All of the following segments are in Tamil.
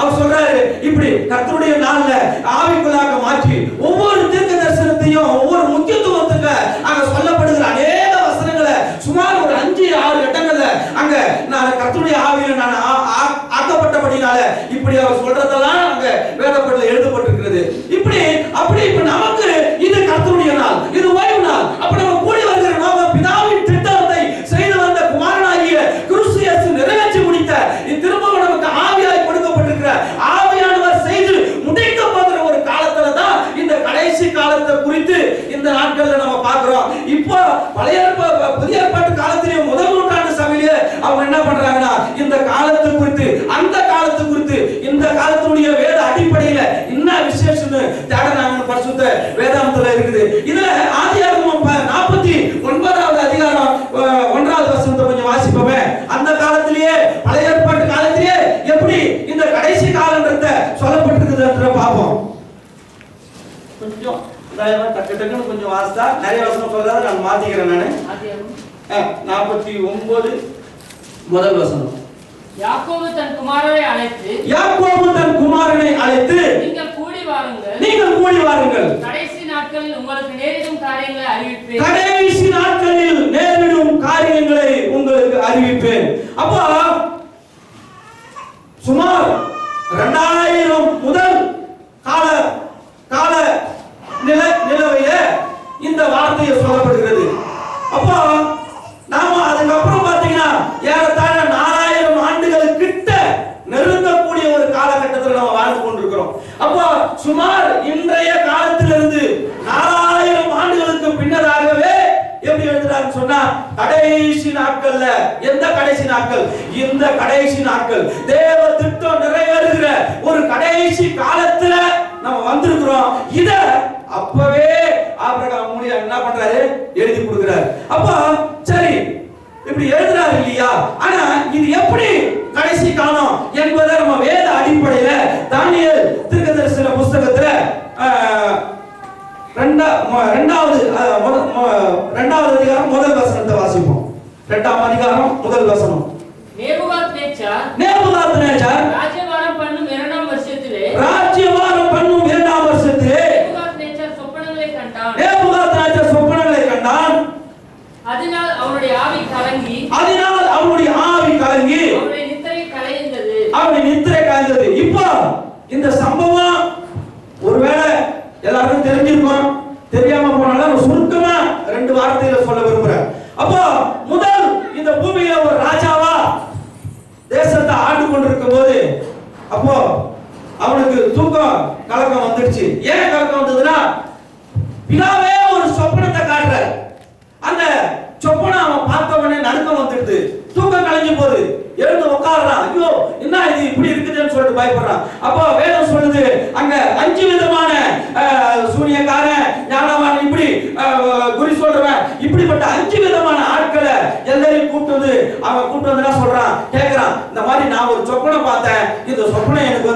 அவர் சொல்றாரு, இப்படி கர்த்தருடைய நாள்ல ஆவிக்குள்ளாக மாற்றி ஒவ்வொரு தீர்க்க தரிசனத்தையும் ஒவ்வொரு முக்கியத்துவத்துக்கு அங்க சொல்லப்படுகிற அநேக வசனங்களை சுமார் ஒரு 5-6 இடங்கள்ல அங்க நான் கர்த்தருடைய ஆவியில நான் ஆக்கப்பட்டபடினால இப்படி அவர் சொல்றதெல்லாம் அங்க வேதப்பட்டில் எழுதப்பட்டிருக்கிறது. அப்படி இப்ப நமக்கு இது கர்த்தருடைய நாள், இது ஓய்வு நாள். அப்ப நம்ம கூடி வருகிற நாம பிதாவின் திட்டத்தை செய்து வந்த குமாரனாகிய கிறிஸ்து இயேசு நிறைவேற்றி முடித்த திரும்பவும் நமக்கு ஆவியாய் கொடுக்கப்பட்டிருக்கிற ஆவியானவர் செய்து முடிக்க போகிற ஒரு காலத்துல தான் இந்த கடைசி காலத்தை குறித்து இந்த நாட்கள்ல நம்ம பார்க்கிறோம். இப்போ பழைய புதிய ஏற்பாட்டு காலத்திலேயே முதல் நூற்றாண்டு சபையிலே அவங்க என்ன பண்றாங்கன்னா இந்த காலத்தை குறித்து அந்த காலத்தை குறித்து இந்த காலத்துடைய வேத அடிப்படையில என்ன விசேஷம்னு தேடனாங்கன்னு பரிசுத்த வேதாந்தத்துல இருக்குது. இதுல ஆதியாகமம் 49வது அதிகாரம் 1வது வசனத்தை கொஞ்சம் வாசிப்போமே. அந்த காலத்திலேயே பழைய ஏற்பாட்டு காலத்திலேயே எப்படி இந்த கடைசி காலன்றத சொல்லப்பட்டிருக்குதுன்ற பாப்போம். கொஞ்சம் டக்கு டக்குன்னு கொஞ்சம் வாசித்தா நிறைய வசனம் சொல்றாரு, நான் மாத்திக்கிறேன். நானு 49 முதல் வசனம். யாக்கோபு தன் குமாரனை அழைத்து நீங்கள் கூடி வாருங்கள், கடைசி நாட்களில் உங்களுக்கு நேரிடும் காரியங்களை உங்களுக்கு அறிவிப்பேன். அப்போ சுமார் 2000 முதல் கால நிலவைய இந்த வார்த்தையை சொல்லப்படுகிறது. அப்போ நாம அதுக்கப்புறம் பாத்தீங்கன்னா ஏறத்தாழ 4000 ஆண்டுகள் கிட்ட நெருங்கக்கூடிய ஒரு காலகட்டத்தில் நம்ம வாழ்ந்து கொண்டிருக்கிறோம். அப்போ சுமார் இன்றைய காலத்திலிருந்து 4000 ஆண்டுகளுக்கு பின்னராகவே எப்படி எழுதுறாருன்னு சொன்னா கடைசி நாட்கள்ல, எந்த கடைசி நாட்கள்? இந்த கடைசி நாட்கள் தேவ திட்டம் நிறைவேறுகிற ஒரு கடைசி காலத்துல நம்ம வந்திருக்கிறோம். இத அப்பவே ஆபிரகாம் மூலியம் என்ன பண்றாரு? எழுதி கொடுக்கிறார். அப்போ சரி இப்படி எழுதுறாரு இல்லையா? ஆனா இது எப்படி கடைசி காலம் என்பதை நம்ம வேத அடிப்படையில தானியேல் தீர்க்கதரிசன புத்தகத்துல இரண்டாவது அதிகாரம் முதல் வசனத்தை வாசிப்போம். 2ஆம் அதிகாரம் முதல் வசனம். நேபுகாத்நேச்சார் ராஜ்யபாரம் பண்ணும் 2ஆம் வருஷத்திலே நேபுகாத்நேச்சார் சொப்பனங்களை கண்டான். அதனால் அவனுடைய ஆவி கலங்கி அவனுடைய நித்திரை கலைந்தது. இப்போ இந்த சம்பவம் ஒருவேளை எல்லாருக்கும் தெரிஞ்சிருக்கும், தெரியாம போனாலும் சுருக்கமா 2 வார்த்தையில சொல்ல விரும்புறேன். அப்போ முதல் இந்த பூமியில ஒரு ராஜாவா தேசத்தை ஆண்டு கொண்டிருக்கும் போது அப்போ அவனுக்கு தூக்கம் கலக்கம் வந்துடுச்சு. ஏன் கலக்கம் வந்ததுன்னா பிதாவே ஒரு சொப்பனத்தை காட்டுறார். அந்த சொப்பனை அவன் பார்த்தவனே நடுக்கம் வந்துடுது, தூக்கம் கலைஞ்சு போகுது, எழுந்து உட்கார்றான். ஐயோ என்ன இது இப்படி இருக்குதுன்னு சொல்லிட்டு பயப்படுறான். அப்போ வேதம் சொல்லுது அங்க 5 விதமான சூனியக்காரன், ஞானவான், இப்படி குறி சொல்றவன், இப்படிப்பட்ட 5 விதமான ஆட்களை எல்லாரையும் கூப்பிட்டு வந்து என்ன சொல்றான், கேட்கிறான். இந்த மாதிரி நான் ஒரு சொப்பனை பார்த்தேன், இந்த சொப்பனை எனக்கு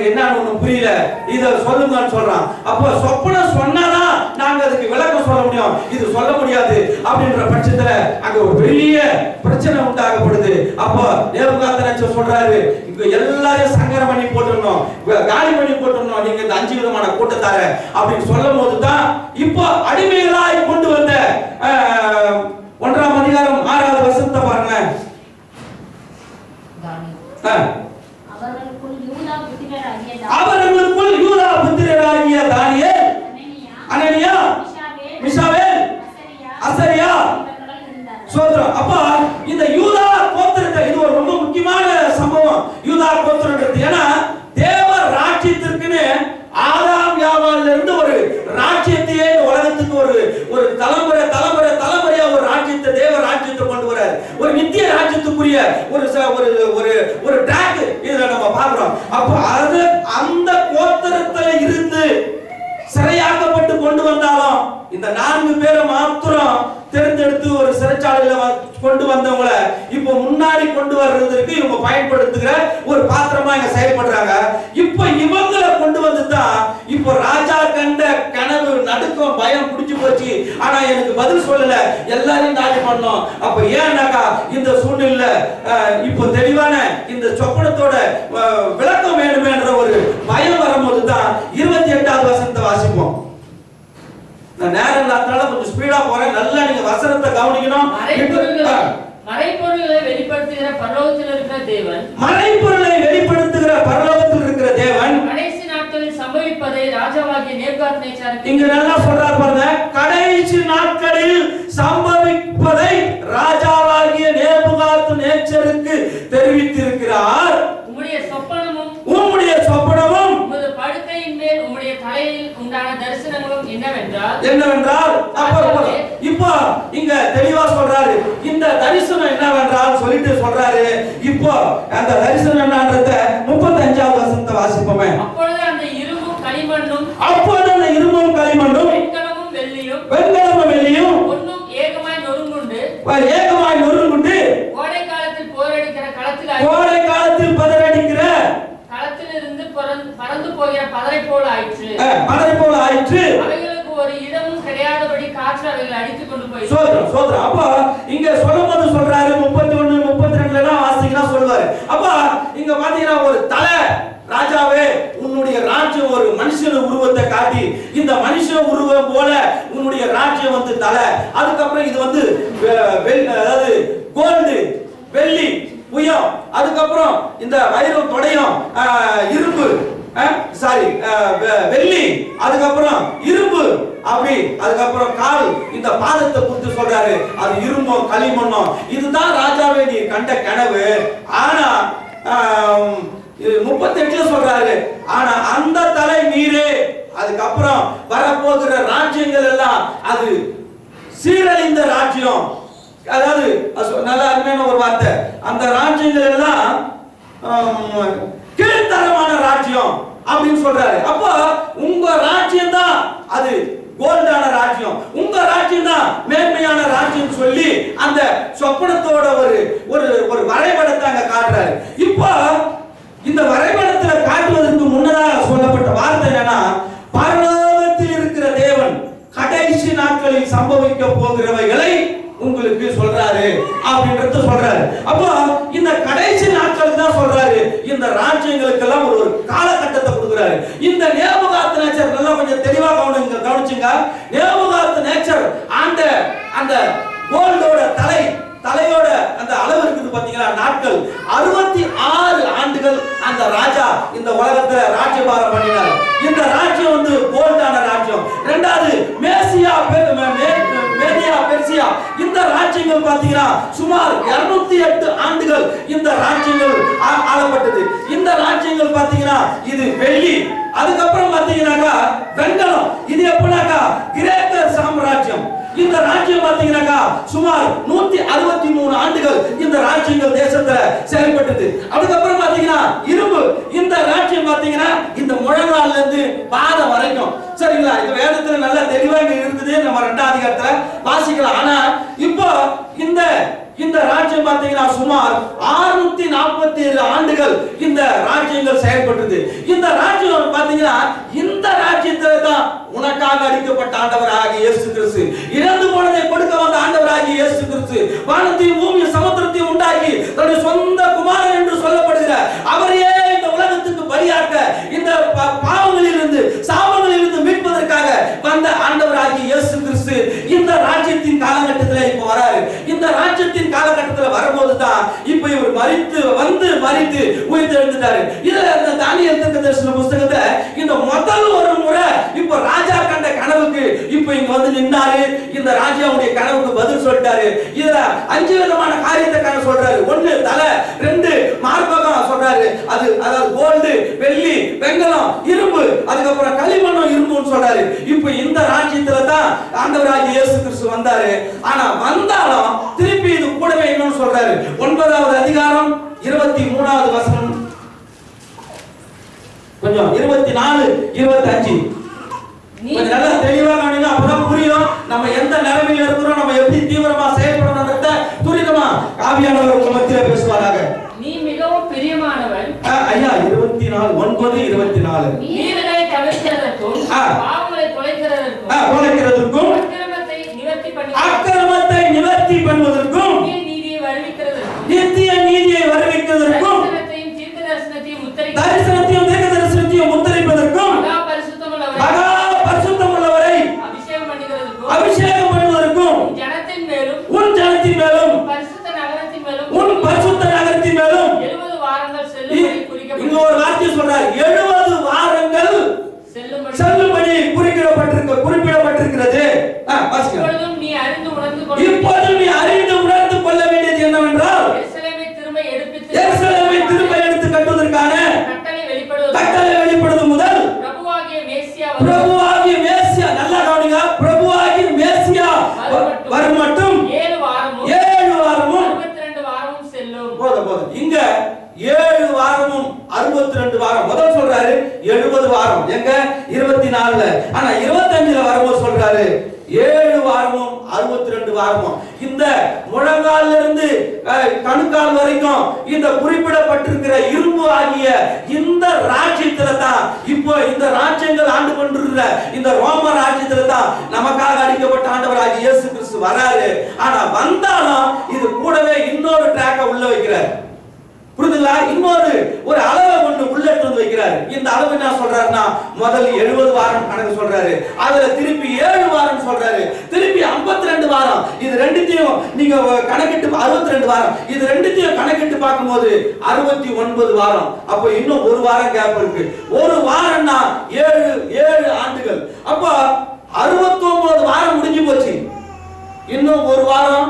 என்னன்னு ஒண்ணு புரியல, இத சொல்லுங்கன்னு சொல்றான். அப்போ சொப்பனை சொன்னாதான் நாங்க அதுக்கு விளக்கம் சொல்ல முடியும், இது சொல்ல முடியாது அப்படின்ற பட்சத்துல அங்க ஒரு பெரிய பிரச்சனை உண்டாகப்படுது. அப்போ நேபுகாத்நேச்சார் சொல்றாரு, இங்க எல்லாரையும் சங்கரம் பண்ணி போட்டுறணும், காலி பண்ணி போட்டுறணும், நீங்க இந்த 5 விதமான கூட்டத்தார அப்படின்னு சொல்லும் போதுதான் இப்போ அடிமைகளாய் கொண்டு வந்த 1ஆம் அதிகாரம் 6வது வசனத்தை பாருங்க. அவர்களுக்குள் யூதா புத்திரராகிய தானியேல், அனனியா, மிஷாவேல், அசரியா சோதரம். அப்ப இந்த யூதா கோத்திரத்தை, இது ஒரு ரொம்ப முக்கியமான சம்பவம் யூதா கோத்திரத்தை. ஏன்னா தேவ ராஜ்யத்திற்குன்னு ஆதாம் யாவால்ல இருந்து ஒரு ராஜ்யத்தையே உலகத்துக்கு ஒரு தலைமுறையா ஒரு ராஜ்யத்தை, தேவ ராஜ்யத்தை கொண்டு வராரு. ஒரு நித்திய ராஜ்யத்துக்குரிய ஒரு ட்ராக் இதுல நம்ம பார்க்கிறோம். அப்ப அது அந்த கோத்திரத்துல இருந்து சிறையாக்கப்பட்டு கொண்டு வந்தாலும் இந்த 4 பேரை மாத்திரம் தேர்ந்தெடுத்து ஒரு சிறைச்சாலையில கொண்டு வந்தவங்கள இப்ப முன்னாடி கொண்டு வர்றதுக்கு இவங்க பயன்படுத்துகிற ஒரு பாத்திரமா இங்க செயல்படுறாங்க. இப்ப இவங்களை கொண்டு வந்துதான் இப்போ ராஜா கண்ட கனவு, நடுக்கம், பயம் பிடிச்சு போச்சு. ஆனா எனக்கு பதில் சொல்லல, எல்லாரையும் காலி பண்ணோம். அப்ப ஏன்னாக்கா இந்த சூழ்நிலை இப்போ தெளிவான இந்த சொப்பனத்தோட விளக்கம் வேணும். வசனத்தை கவனிக்கணும். மறைபொருள்களை வெளிப்படுத்துகிற பரலோகத்தில் இருக்கிற தேவன், மறைபொருளை வெளிப்படுத்துகிற பரலோகத்தில் இருக்கிற தேவன் கடைசி நாட்களில் சம்பவிப்பதை ராஜாவாகிய நேபுகாத்நேச்சாருக்கு, இங்க நல்லா சொல்றார் பாருங்க, கடைசி நாட்களில் சம்பவிப்பதை ராஜாவாகிய நேபுகாத்நேச்சருக்கு தெரிவித்திருக்கிறார். உம்முடைய சொப்பனமும் உமது படுக்கையின் மேல் உம்முடைய தலையில் உண்டான தரிசனங்களும் என்னவென்றால் இப்போ இங்க தெளிவா சொல்றாரு. இந்த தரிசனம் என்னவென்றால் சொல்லிட்டு சொல்றாரு. இப்போ அந்த தரிசனம் என்னன்றத 35வது வசனத்தை வாசிப்போமே. அப்பொழுது அந்த இரும்பும் களிமண்ணும் வெண்கலமும் வெள்ளியும் பொன்னும் ஏகமாய் நொறுங்குண்டு கோடை காலத்தில் பதறடிக்கிற களத்திலிருந்து பறந்து போகிற பதரை போல ஆயிற்று. அவைகளுக்கு ஒரு இடமும் கிடையாதபடி காற்று அவைகளை அடித்துக் கொண்டு போய் சோதரம். அப்ப இங்க சொல்லும்போது சொல்றாரு 31 32 எல்லாம் வாசிங்கன்னா சொல்லுவாரு. அப்ப இங்க பாத்தீங்கன்னா ஒரு தலை, ராஜாவே உன்னுடைய ராஜ்யம் ஒரு மனுஷன் உருவத்தை காட்டி, இந்த மனுஷன் உருவம் போல உன்னுடைய ராஜ்யம் வந்து தலை. அதுக்கப்புறம் இது வந்து அதாவது கோல்டு, வெள்ளி, புயம், அதுக்கப்புறம் இந்த வைரம் தொடையும், இரும்பு, வெள்ளி, அதுக்கப்புறம் இரும்பு, அப்படி அதுக்கப்புறம் கால், இந்த பாதத்தை குறித்து சொல்றாரு. அது இரும்போ களிமண்ணோ. இதுதான் ராஜாவே நீ கண்ட கனவு. ஆனா 38ல சொல்றாரு, ஆனா அந்த தலை நீரே. அதுக்கப்புறம் வரப்போகிற ராஜ்யங்கள் எல்லாம் அது சீரழிந்த ராஜ்யம். அதாவது நல்ல அருமையான ஒரு வார்த்தை, அந்த ராஜ்யங்கள் எல்லாம் கீழ்த்தரமான ராஜ்யம் அப்படின்னு சொல்றாரு. அப்போ உங்க ராஜ்யம் தான் அது கோல்டான ராஜ்யம், உங்க ராஜ்யம் தான் மேன்மையான ராஜ்யம் சொல்லி அந்த சொப்பனத்தோட ஒரு வரைபடத்தை அங்க காட்டுறாரு. இப்போ இந்த வரைபடத்துல காட்டுவதற்கு முன்னதாக சொல்லப்பட்ட வார்த்தை என்னன்னா, பரலோகத்தில் இருக்கிற தேவன் கடைசி நாட்களில் சம்பவிக்க போகிறவைகளை உங்களுக்கு சொல்றாரு அப்படின்றத சொல்றாரு. அப்போ இந்த கடைசி நாட்களுக்கு தான் சொல்றாரு. இந்த ராஜ்யங்களுக்கு எல்லாம் ஒரு காலகட்டத்தை கொடுக்கிறாரு. இந்த நேபுகாத்நேச்சர் நல்லா கொஞ்சம் தெளிவா கவனிச்சுங்க. நேபுகாத்நேச்சர் அந்த கோல்டோட தலையோட அந்த அளவு இருக்குது பாத்தீங்களா, நாட்கள் 66 ஆண்டுகள் அந்த ராஜா இந்த உலகத்துல ராஜ்யபாரம் பண்ணினார். இந்த ராஜ்யம் வந்து கோல்டான ராஜ்யம். இரண்டாவது மேதியா பெர்சியா, இந்த ராஜ்யங்கள் பாத்தீங்கன்னா சுமார் 208 ஆண்டுகள் இந்த ராஜ்யங்கள் ஆளப்பட்டது. இந்த ராஜ்யங்கள் பாத்தீங்கன்னா இது வெள்ளி, அதுக்கப்புறம் பாத்தீங்கன்னாக்கா வெண்கலம். இது எப்படின்னாக்கா கிரேக்க சாம்ராஜ்யம். இந்த ராஜ்யம் பாத்தீங்கன்னாக்கா சுமார் 163 ஆண்டுகள் இந்த ராஜ்யங்கள் தேசத்துல செயல்பட்டது. அதுக்கப்புறம் பாத்தீங்கன்னா இரும்பு. இந்த ராஜ்யம் பாத்தீங்கன்னா இந்த முழங்கால்ல இருந்து பாதம் வரைக்கும். சரிங்களா? இது வேதத்துல நல்ல தெளிவா இருக்குது. நம்ம 2ஆம் அதிகாரத்துல வாசிக்கலாம். ஆனா இப்போ இந்த ராஜ்யம் பாத்தீங்கன்னா சுமார் 647 ஆண்டுகள் இந்த ராஜ்யங்கள் செயல்பட்டது. இந்த ராஜ்யம் பாத்தீங்கன்னா இந்த ராஜ்யத்துல தான் உனக்காக அடிக்கப்பட்ட ஆண்டவராகிய இயேசு கிறிஸ்து, இறந்து போனதை கொடுக்க வந்த ஆண்டவராகிய இயேசு கிறிஸ்து, வானத்தையும் பூமியும் சமுத்திரத்தையும் உண்டாக்கி தன்னுடைய சொந்த குமாரன் என்று சொல்லப்படுகிற அவரையே இந்த உலகத்துக்கு பலியாக்க, இந்த பாவங்களிலிருந்து சாபங்களிலிருந்து மீட்பதற்காக வந்த ஆண்டவராகிய இயேசு கிறிஸ்து இந்த ராஜ்யத்தின் காலகட்டத்தில் இப்ப வராரு. இந்த ராஜ்யத்தின் காலகட்டத்தில் வரும்போது தான் இப்ப இவர் மரித்து உயிர் எழுந்துட்டாரு. இதுல அந்த தானியேல் தீர்க்கதரிசன புத்தகத்துல இந்த முதல் ஒரு முறை இப்ப ராஜா கண்ட கனவுக்கு இப்ப இங்க வந்து நின்னாரு. இந்த ராஜாவுடைய கனவுக்கு பதில் சொல்லிட்டாரு. இதுல 5 விதமான காரியத்தை கண சொல்றாரு. 1 தலை, 2 மார்பகம் சொல்றாரு. அதாவது கோல்டு, வெள்ளி, வெண்கலம், இரும்பு, அதுக்கப்புறம் களிமண்ணும் இரும்புன்னு சொல்றாரு. இப்ப இந்த ராஜ்யத்துல தான் ஆண்டவராகிய இயேசு கிறிஸ்து வந்தாரு. ஆனா வந்தாலும் திருப்பி இது கூடவே இன்னும் சொல்றாரு. 9வது அதிகாரம் 23வது வசனம், கொஞ்சம் 24 25 கொஞ்சம் நல்லா தெளிவா கவனிங்க. அப்பதான் புரியும் நம்ம எந்த நிலைமையில இருக்கிறோம், நம்ம எப்படி தீவிரமா செயல்படணும்ன்றத துரிதமா ஆவியானவர் உங்க மத்தியில பேசுவாராக. நீ மிகவும் பிரியமானவன். ஐயா 24 9 24 நீதிகளை தவிர்க்கிறதற்கும் பாவங்களை குலைக்கிறதற்கும் அக்கிரமத்தை நிவர்த்தி பண்ணுவதற்கும் நித்திய நீதியை வருவிக்கிறதற்கும் தரிசனத்தையும் தீர்க்கதரிசனத்தையும் முத்தரிப்பதற்கும் மகா பரிசுத்தமுள்ளவரை அபிஷேகம் பண்ணுவதற்கும் வாரம். முதல் சொல்றாரு 70 வாரம் எங்க 24ல. ஆனா 25ல வரும்போது சொல்றாரு 7 வாரமும் 62 வாரமும். இந்த முழங்கால்ல இருந்து கணுக்கால் வரைக்கும் இந்த குறிப்பிடப்பட்டிருக்கிற இரும்பு ஆகிய இந்த ராஜ்யத்துல தான் இப்போ இந்த ராஜ்யங்கள் ஆண்டு கொண்டிருக்கிற இந்த ரோம ராஜ்யத்துல தான் நமக்காக அடிக்கப்பட்ட ஆண்டவராகிய இயேசு கிறிஸ்து வராரு. ஆனா வந்தாலும் இது கூடவே இன்னொரு ட்ராக்க உள்ள வைக்கிறார். புரியுதுங்களா? இன்னொரு ஒரு அளவை ஒன்று உள்ளட்டு வைக்கிறாரு. இந்த அளவு என்ன சொல்றாருன்னா முதல் 70 வாரம் கணக்கு சொல்றாரு, அதுல திருப்பி 7 வாரம் சொல்றாரு, திருப்பி 52 வாரம். இது ரெண்டுத்தையும் நீங்க கணக்கிட்டு 62 வாரம், இது ரெண்டுத்தையும் கணக்கிட்டு பார்க்கும்போது 69 வாரம். அப்ப இன்னும் ஒரு வாரம் கேப் இருக்கு. ஒரு வாரம்னா 7 ஆண்டுகள். அப்ப 69 வாரம் முடிஞ்சு போச்சு. இன்னும் ஒரு வாரம்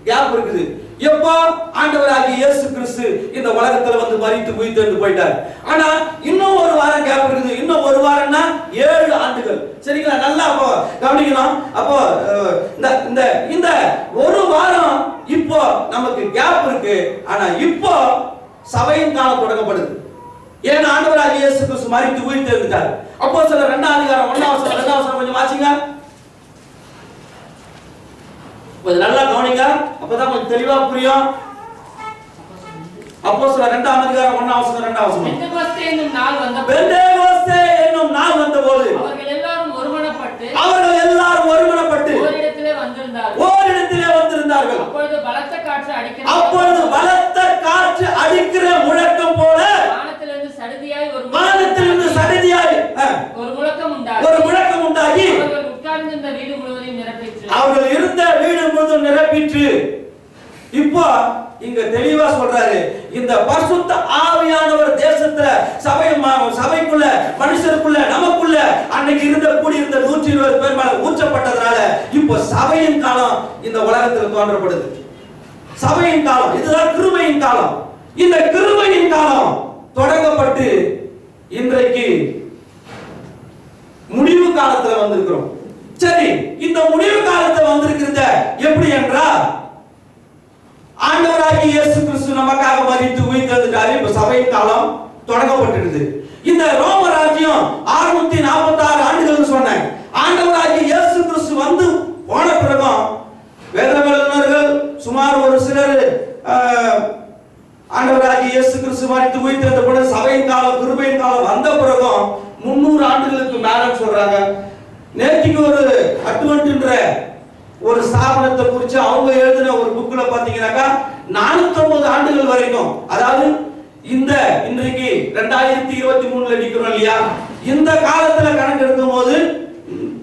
கேப் இருக்குது. எப்போ ஆண்டவராகிய இயேசு கிறிஸ்து இந்த உலகத்துல வந்து மரித்து உயிர்த்தெழுந்து போயிட்டார். ஆனா இன்னும் ஒரு வாரம் கேப் இருக்குது. இன்னும் ஒரு வாரம்னா 7 ஆண்டுகள். சரிங்களா? நல்லா அப்போ கவனிக்கணும். அப்போ இந்த ஒரு வாரம் இப்போ நமக்கு கேப் இருக்கு. ஆனா இப்போ சபையின் காலம் தொடங்கப்படுது. ஏன்னா ஆண்டவராகிய இயேசு கிறிஸ்து மரித்து உயிர்த்தெழுந்தார். அப்போஸ்தலர் 2ஆம் அதிகாரம் 1ஆம் வசனம் கொஞ்சம் வாசிங்க. கொஞ்சம் நல்லா கவனிங்க, அப்பதான் கொஞ்சம் தெளிவா புரியும். அப்போஸ்தலர் 2ஆம் அதிகாரம் 1ஆம் வசனம் 2ஆம் வசனம். பெந்தேகோஸ்தே என்னும் நாள் வந்தபோது அவர்கள் எல்லாரும் ஒருமனப்பட்டு ஓரிடத்திலே வந்திருந்தார்கள். அப்பொழுது பலத்த காற்று அடிக்கிற முழக்கம் போல வானத்திலிருந்து சடுதியாய் ஒரு முழக்கம் உண்டாகி அவர்கள் இருந்த வீடு முழுவதும் நிரப்பிற்று. இப்போ இங்க தெளிவா சொல்றாரு, இந்த பரிசுத்த ஆவியானவர் தேசத்துல சபைக்குள்ள மனுஷருக்குள்ள நமக்குள்ள அன்னைக்கு இருந்த கூடி இருந்த 120 பேர் மேல ஊற்றப்பட்டதனால இப்போ சபையின் காலம் இந்த உலகத்தில் தோன்றப்படுது. சபையின் காலம் இதுதான் கிருபையின் காலம். இந்த கிருபையின் காலம் தொடங்கப்பட்டு இன்றைக்கு முடிவு காலத்துல வந்திருக்கிறோம். சரி, இந்த முடிவு காலத்துல வந்திருக்கிறத எப்படி என்றால் ஆண்டவராகிய இயேசு கிறிஸ்து நமக்காக மரித்து உயிர்த்தெழுந்தாரு. இப்ப சபையின் காலம் தொடங்கப்பட்டிருக்குது. இந்த ரோம ராஜ்யம் 646 ஆண்டுகள் சொன்னேன். ஆண்டவராகிய இயேசு கிறிஸ்து வந்து போன பிறகும் வேத வல்லுநர்கள் சுமார் ஒரு சிலர் ஆண்டவராகிய இயேசு கிறிஸ்து மரித்து உயிர்த்தெழுந்த பிறகு சபையின் காலம் கிருபையின் காலம் வந்த பிறகும் 300 ஆண்டுகளுக்கு மேல சொல்றாங்க. நேத்திக்கு ஒரு அட்வென்ட்ன்ற ஒரு ஸ்தாபனத்தை குறித்து அவங்க எழுதின ஒரு புக்ல பாத்தீங்கன்னாக்கா 450 ஆண்டுகள் வரைக்கும், அதாவது இன்றைக்கு 2023ல நிக்கிறோம் இல்லையா, இந்த காலத்துல கணக்கு எடுக்கும் போது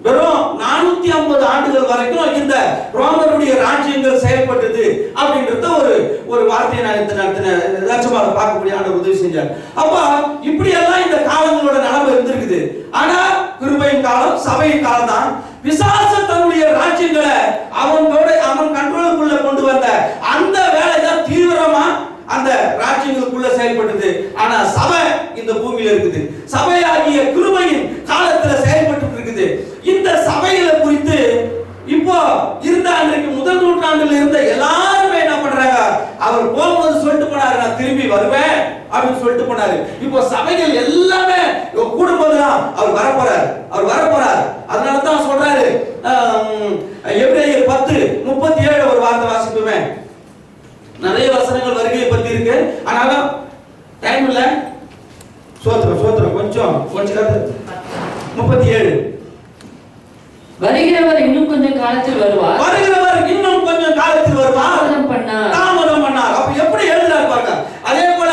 வெறும் 450 ஆண்டுகள் வரைக்கும் இந்த ரோமருடைய ராஜ்யங்கள் செயல்பட்டது அப்படின்றத ஒரு வார்த்தையை நான் பார்க்கக்கூடிய ஆண்டு உதவி செஞ்சார். அப்ப இப்படி எல்லாம் இந்த காலங்களோட நிலைமை இருந்திருக்குது. ஆனா கிருபையின் காலம் சபையின் காலம் தான். பிசாசு தன்னுடைய ராஜ்யங்களை அவன் கண்ட்ரோலுக்குள்ள கொண்டு வந்த அந்த வேலை தான் தீவிரமா அந்த ராஜ்யங்களுக்குள்ள செயல்பட்டது. ஆனா சபை இந்த பூமியில இருக்குது. சபையாகிய கிருபையின் காலத்துல செயல்பட்டு இருக்குது. இந்த சபைகளை குறித்து இப்போ இருந்த அன்றைக்கு முதல் நூற்றாண்டுல இருந்த எல்லாருமே என்ன பண்றாங்க, அவர் போகும்போது சொல்லிட்டு போனாரு, நான் திரும்பி வருவேன் அப்படின்னு சொல்லிட்டு போனாரு. இப்போ சபைகள் எல்லாமே கூடும்போதுதான் அவர் வரப்போறார். அதனாலதான் சொல்றாரு எபிரேயர் 10:37 ஒரு வார்த்தை வாசிப்போமே. நிறைய வசனங்கள் வருகையை பத்தி இருக்கு, ஆனாலும் டைம் இல்ல. சோத்திரம் கொஞ்சம் 37 வருகிறவர் இன்னும் கொஞ்சம் காலத்தில் வருவார். தாமதம் பண்ணார். அப்ப எப்படி எழுதுறாரு பாருங்க. அதே போல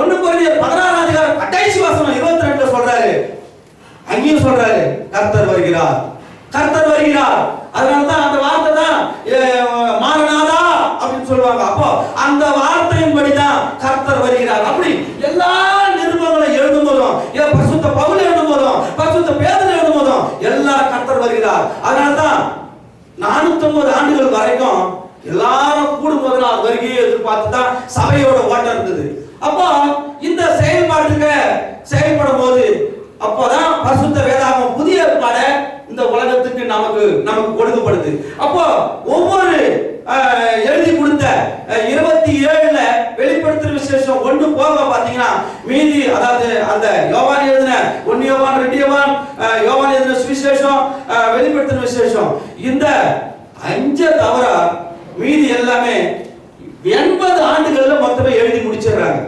1 கொரிந்தியர் 16ஆம் அதிகாரம் கடைசி வசனம் 22ல சொல்றாரு, அங்கேயும் சொல்றாரு கர்த்தர் வருகிறார். அதனாலதான் அந்த வார்த்தை தான் மாரநாதா அப்படின்னு சொல்லுவாங்க. அப்போ அந்த வார்த்தையின்படிதான் கர்த்தர் வருகிறார். அப்படி எல்லா நிருபங்களை எழுதும் போதும், பரிசுத்த பவுல் எழுதும் போதும், பரிசுத்த பேதுரு எழுதும் போதும் எல்லாம் கர்த்தர் வருகிறார். அதனாலதான் 450 ஆண்டுகள் வரைக்கும் எல்லாரும் கூடும்போது நான் வருகையை எதிர்பார்த்து தான் சபையோட ஓட்டம் இருந்தது. அப்போ இந்த செயல்படும் போது அப்போதான் பரிசுத்த வேதாகமம் புதிய ஏற்பாடு இந்த உலகத்துக்கு நமக்கு கொடுக்கப்படுது. அப்போ ஒவ்வொரு எழுதி கொடுத்த 27ல வெளிப்படுத்துற விசேஷம் சுவிசேஷம் 1 போக பாத்தீங்கன்னா மீதி அதாவது அந்த யோவான் எழுதின 1 யோவான் 2 யோவான் யோவான் எழுதின சுவிசேஷம் வெளிப்படுத்தின விசேஷம் இந்த 5 தவிர மீதி எல்லாமே 80 ஆண்டுகள்ல மொத்தமே எழுதி முடிச்சிடுறாங்க.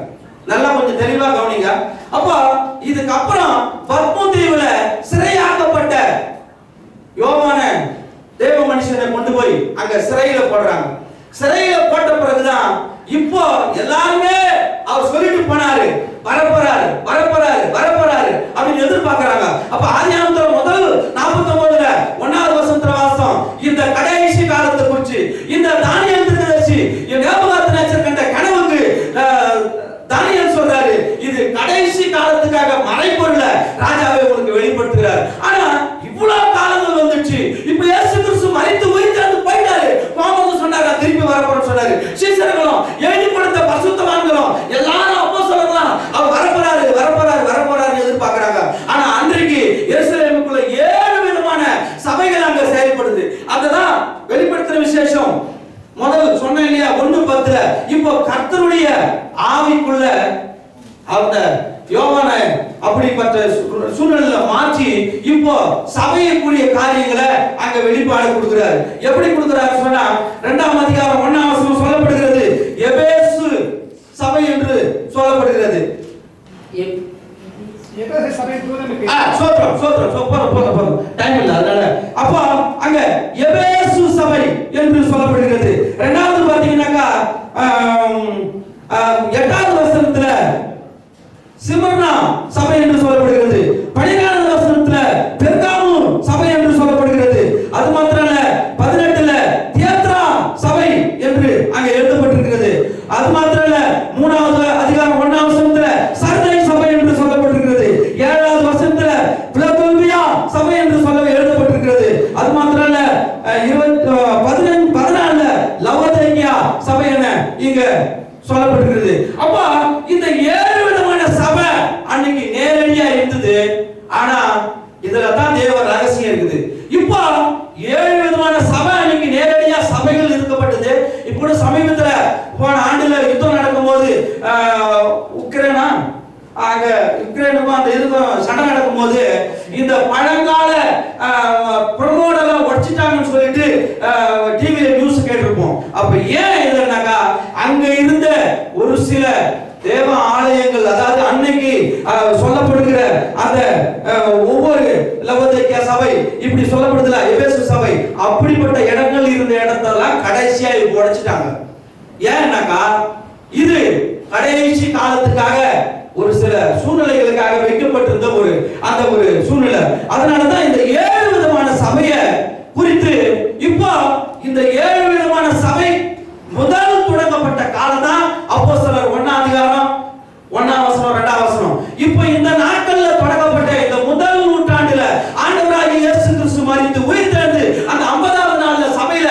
நல்லா கொஞ்சம் தெளிவா கவனிங்க. அப்போ இதுக்கு அப்புறம் பத்மு தீவுல சிறையாக்கப்பட்ட யோவான தேவ மனுஷனை கொண்டு போய் அங்க சிறையில போடுறாங்க. சிறையில போட்ட பிறகுதான் இப்போ எல்லாருமே அவர் சொல்லிட்டு போனாரு, வரப்போறாரு வரப்போறாரு வரப்போறாரு அப்படின்னு எதிர்பார்க்கறாங்க. அப்ப ஆதியாகமத்துல முதல் 49ல 1வது வசனத்துல வாசம் இந்த கடைசி காலத்தை குறித்து இந்த தானியேல் தீர்க்கதரிசி நேபுகாத்நேச்சர் கண்ட கனவுக்கு தானியேல் சொல்றாரு, இது கடைசி காலத்துக்காக மறைபொருள ராஜாவே உங்களுக்கு வெளிப்படுத்துகிறார். ஆனா இவ்வளவு காலங்கள் வந்துச்சு, இப்ப இயேசு கிறிஸ்து மரித்து உயிர்த்தெழுந்து போயிட்டாரு. போகும்போது சொன்னாரு திருப்பி வரப்போறேன்னு சொன்னாரு. சீசர்களும் எழுதி கொடுத்த பரிசுத்தவான்களும் எல்லாரும் அப்போஸ்தலர்களும் அவர் வரப்போறாரு வரப்போறாரு வரப்போறாரு எதிர்பார்க்கறாங்க. ஆனா அன்றைக்கு எருசலேமுக்குள்ள 7 விதமான சபைகள் அங்க செயல்படுது. அதுதான் வெளிப்படுத்துற விசேஷம். முதல் சொன்ன இல்லையா 1:10. இப்போ கர்த்தருடைய ஆவிக்குள்ள அந்த யோவான அப்படிப்பட்ட சூழ்நிலையில மாற்றி இப்போ சபைக்குரிய காரியங்களை அங்க வெளிப்பாடு கொடுக்கிறார். எப்படி கொடுக்கிறார் சொன்னா 2ஆம் அதிகாரம் 1ஆம் வசனம் சொல்லப்படுகிறது, எபேசு சபை என்று சொல்லப்படுகிறது. எபேசு சபை தூதனுக்கு டைம் இல்ல அதனால அப்போ அங்க எபேசு சபை என்று சொல்லப்படுகிறது. இரண்டாவது பாத்தீங்கன்னாக்கா 8வது வசனத்துல சிமர்னா சபை என்று சொல்லப்படுகிறது. 14வது வசனத்துல பெர்காமு சபை என்று சொல்லப்படுகிறது. அது மாத்திரமல்ல 18ல தியத்ரா சபை என்று அங்க எழுதப்பட்டிருக்கிறது. அது மாத்திரமல்ல 3வது அதிகாரம் 1ஆம் வசனத்துல சர்தை சபை என்று சொல்லப்பட்டிருக்கிறது. 7வது வசனத்துல பிலதெல்பியா சபை என்று சொல்ல எழுதப்பட்டிருக்கிறது. அது மாத்திரமல்ல 14ல லவோதிகேயா சபை என இங்க சொல்லப்பட்டிருக்கிறது. அப்ப இந்த 7 விதமான சபை அன்னைக்கு நேரடியா இருந்தது. ஆனா இதுல தான் தேவ ரகசியம் இருக்குது. இப்போ 7 விதமான சபை அன்னைக்கு நேரடியா சபைகள் இருக்கப்பட்டது. இப்போ சமீபத்துல போன ஆண்டுல யுத்தம் நடக்கும்போது உக்ரைனுக்கும் அந்த இதுக்கும் சண்டை நடக்கும்போது இந்த பழங்கால ப்ரமோடெல்லாம் உடைச்சிட்டாங்கன்னு சொல்லிட்டு டிவியில நியூஸ் கேட்டிருப்போம். அப்ப ஏன் இதுனாக்கா அங்க இருந்த ஒரு சில தேவ ஆலயங்கள், அதாவது அன்னைக்கு சொல்லப்படுகிற அந்த ஒவ்வொரு லவோதிகேயா சபை இப்படி சொல்லப்படுதுல எபேசு சபை அப்படிப்பட்ட இடங்கள் இருந்த இடத்தெல்லாம் கடைசியா உடைச்சிட்டாங்க. ஏன்னாக்கா இது கடைசி காலத்துக்காக ஒரு சில சூழ்நிலைகளுக்காக வைக்கப்பட்டிருந்த ஒரு சூழ்நிலை. அதனாலதான் இந்த 7 விதமான சபையை குறித்து இப்போ இந்த 7 விதமான சபை முதல் தொடங்கப்பட்ட காலம் தான் அப்போஸ்தலர் 1ஆம் அதிகாரம் 1ஆம் வசனம் 2ஆம் வசனம். இப்போ இந்த நாட்கள்ல தொடங்கப்பட்ட இந்த முதல் நூற்றாண்டுல ஆண்டவராகிய இயேசு கிறிஸ்து மரித்து உயிர்த்தெழுந்து அந்த 50வது நாள்ல சபையில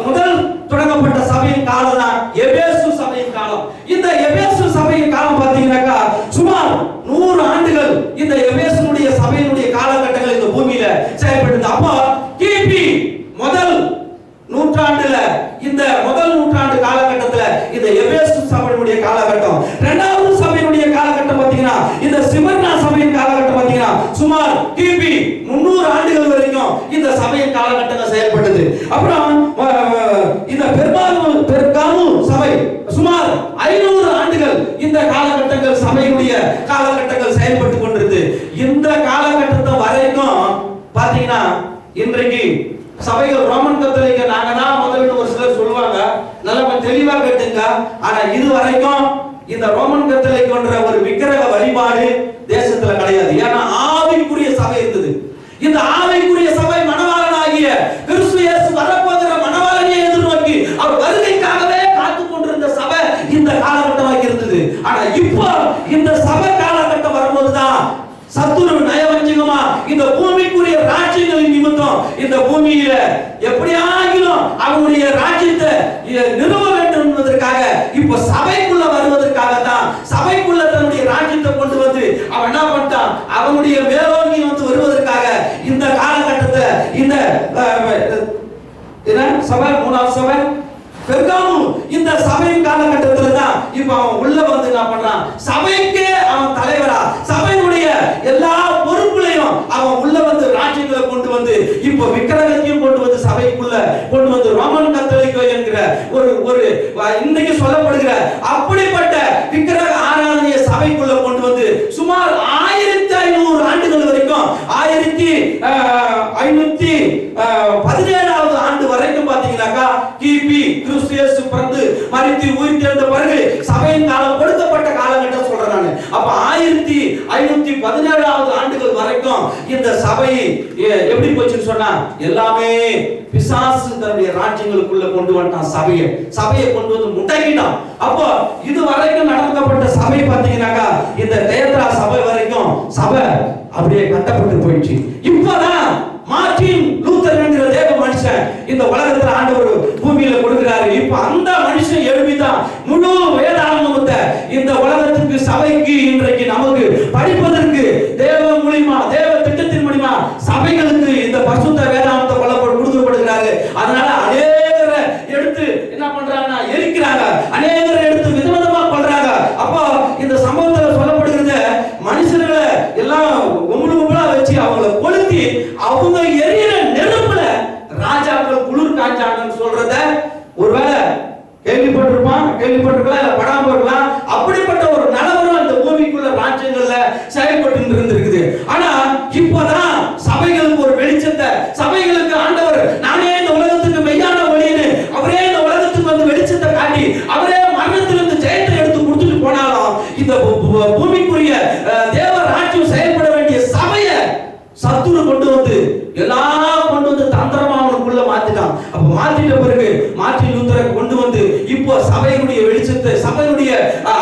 முதல் தொடங்கப்பட்ட சபையின் காலம் தான் எபேசு சபையின் காலம். இந்த எபேசு சபையின் காலம் பாத்தீங்கன்னாக்கா சுமார் 100 ஆண்டுகள் இந்த எபேசுடைய சபையினுடைய காலகட்டங்கள் இந்த பூமியில செயல்பட்டது. அப்போ கிபி முதல் நூற்றாண்டுல இந்த முதல் நூற்றாண்டு காலகட்டத்துல இந்த எபேசு சபையினுடைய காலகட்டம். 2வது சபையினுடைய காலகட்டம் பாத்தீங்கன்னா இந்த சிமர்னா சபையின் காலகட்டம் பாத்தீங்கன்னா சுமார் கிபி 300 ஆண்டுகள் வரைக்கும் இந்த சபையின் காலகட்டங்கள் செயல்பட்டது. அப்புறம் இந்த பெர்காமு சபை சுமார் 500 ஆண்டுகள் இந்த காலகட்டங்கள் சபையினுடைய காலகட்டங்கள் செயல்பட்டு கொண்டிருந்தது. இந்த காலகட்டத்தை வரைக்கும் பாத்தீங்கன்னா இன்றைக்கு சபைகள் ரோமன் கத்தோலிக்க நாங்க தான் முதல்ல ஒரு சிலர் சொல்லுவாங்க, நல்லா தெளிவா கேட்டுங்க. ஆனா இது வரைக்கும் இந்த ரோமன் கத்தோலிக்கன்ற ஒரு விக்கிரக வழிபாடு தேசத்துல கிடையாது. ஏன்னா ஆவிக்குரிய சபை இருந்தது. இந்த ஆவிக்குரிய சபை மணவாளனாகிய கிறிஸ்து இயேசு வரப்போகிற மணவாளனை எதிர்நோக்கி அவர் வருகைக்காகவே காத்துக் கொண்டிருந்த சபை இந்த காலகட்டமாக இருந்தது. ஆனா இப்போ இந்த சபை காலகட்டம் வரும்போதுதான் சத்துரு நயவஞ்சகமா இந்த பூமிக்குரிய ராஜ்யங்களின் நிமித்தம் இந்த பூமியில எப்படியாகிலும் அவனுடைய ராஜ்யத்தை நிறுவ வேண்டும் என்பதற்காக இப்ப சபைக்குள்ள வருவதற்காக தான் சபைக்குள்ள தன்னுடைய ராஜ்யத்தை கொண்டு வந்து அவன் என்ன பண்ணிட்டான், அவனுடைய மேலோங்கி வந்து வருவதற்காக இந்த காலகட்டத்தை இந்த சபை 3வது சபை பெர்காமு இந்த சபையின் காலகட்டத்துல தான் இப்ப அவன் உள்ள வந்து இன்றைக்கு சொல்லப்படுகிற அப்படிப்பட்ட விக்கிரக ஆராதனையை சபைக்குள்ள கொண்டு வந்து சுமார் 1500 ஆண்டுகள் வரைக்கும் 1517வது ஆண்டு வரைக்கும் பாத்தீங்கன்னாக்கா கிபி கிறிஸ்து இயேசு பிறந்து மரித்து உயிர்த்தெழுந்த பிறகு சபையின் காலம் கொடுக்கப்பட்ட காலகட்டம் சொல்றேன் நான். அப்ப 1517வது ஆண்டுகள் வரைக்கும் இந்த சபை எப்படி போச்சுன்னு சொன்னா எல்லாமே பிசாசு தன்னுடைய ராஜ்யங்களுக்குள்ள கொண்டு வந்துட்டான். சபையை கொண்டு வந்து முடக்கிட்டான். அப்போ இது வரைக்கும் நடக்கப்பட்ட சபை பாத்தீங்கன்னாக்கா இந்த தேத்ரா சபை வரைக்கும் சபை அப்படியே கட்டப்பட்டு போயிடுச்சு. இப்பதான் மார்ட்டின் லூத்தர் என்கிற தேவ மனுஷன் இந்த உலகத்துல ஆண்டவர் பூமியில கொடுக்கிறாரு. இப்ப அந்த மனுஷன் எழுப்பிதான் முழு வேதாகமத்தை இந்த உலகத்துக்கு சபைக்கு இன்றைக்கு நமக்கு படிப்பதற்கு தேவ மூலியமா தேவ திட்டத்தின் மூலியமா சபைகளுக்கு இந்த பரிசுத்த வேதாகமத்தை கொடுக்கப்படுகிறாரு. அதனால அநேகரை எடுத்து என்ன பண்றாங்கன்னா எரிக்கிறாங்க, அநேகரை எடுத்து விதவிதமா கொள்றாங்க. அப்போ இந்த சம்பவத்துல சொல்லப்படுகிறது மனுஷர்களை எல்லாம் கும்பலா வச்சு அவங்களை கொளுத்தி அவங்க எரியிற நெருப்புல ராஜாக்கள் குளிர் காய்ச்சாங்கன்னு சொல்றத ஒருவேளை கேள்விப்பட்டிருக்கலாம், இல்ல படாம இருக்கலாம். அப்படிப்பட்ட ஒரு நிலவரம் அந்த பூமிக்குள்ள ராஜ்யங்கள்ல செயல்பட்டு இருந்திருக்குது. ஆனா இப்பதான் சபைகளுக்கு ஒரு வெளிச்சத்தை, சபைகளுக்கு ஆண்டவர் நானே இந்த உலகத்துக்கு மெய்யான ஒளின்னு அவரே இந்த உலகத்துக்கு வந்து வெளிச்சத்தை காட்டி அவரே மரணத்திலிருந்து ஜெயத்தை எடுத்து கொடுத்துட்டு போனாலும் இந்த பூமிக்குரிய தேவ ராஜ்யம் செயல்பட வேண்டிய சபையை சத்துரு கொண்டு வந்து எல்லாம் கொண்டு வந்து தந்திரமா அவனுக்குள்ள மாத்திட்டான். அப்ப மாத்திட்ட பிறகு மார்ட்டின் லூத்தரை கொண்டு வந்து இப்போ சபையினுடைய வெளிச்சத்தை, சபையினுடைய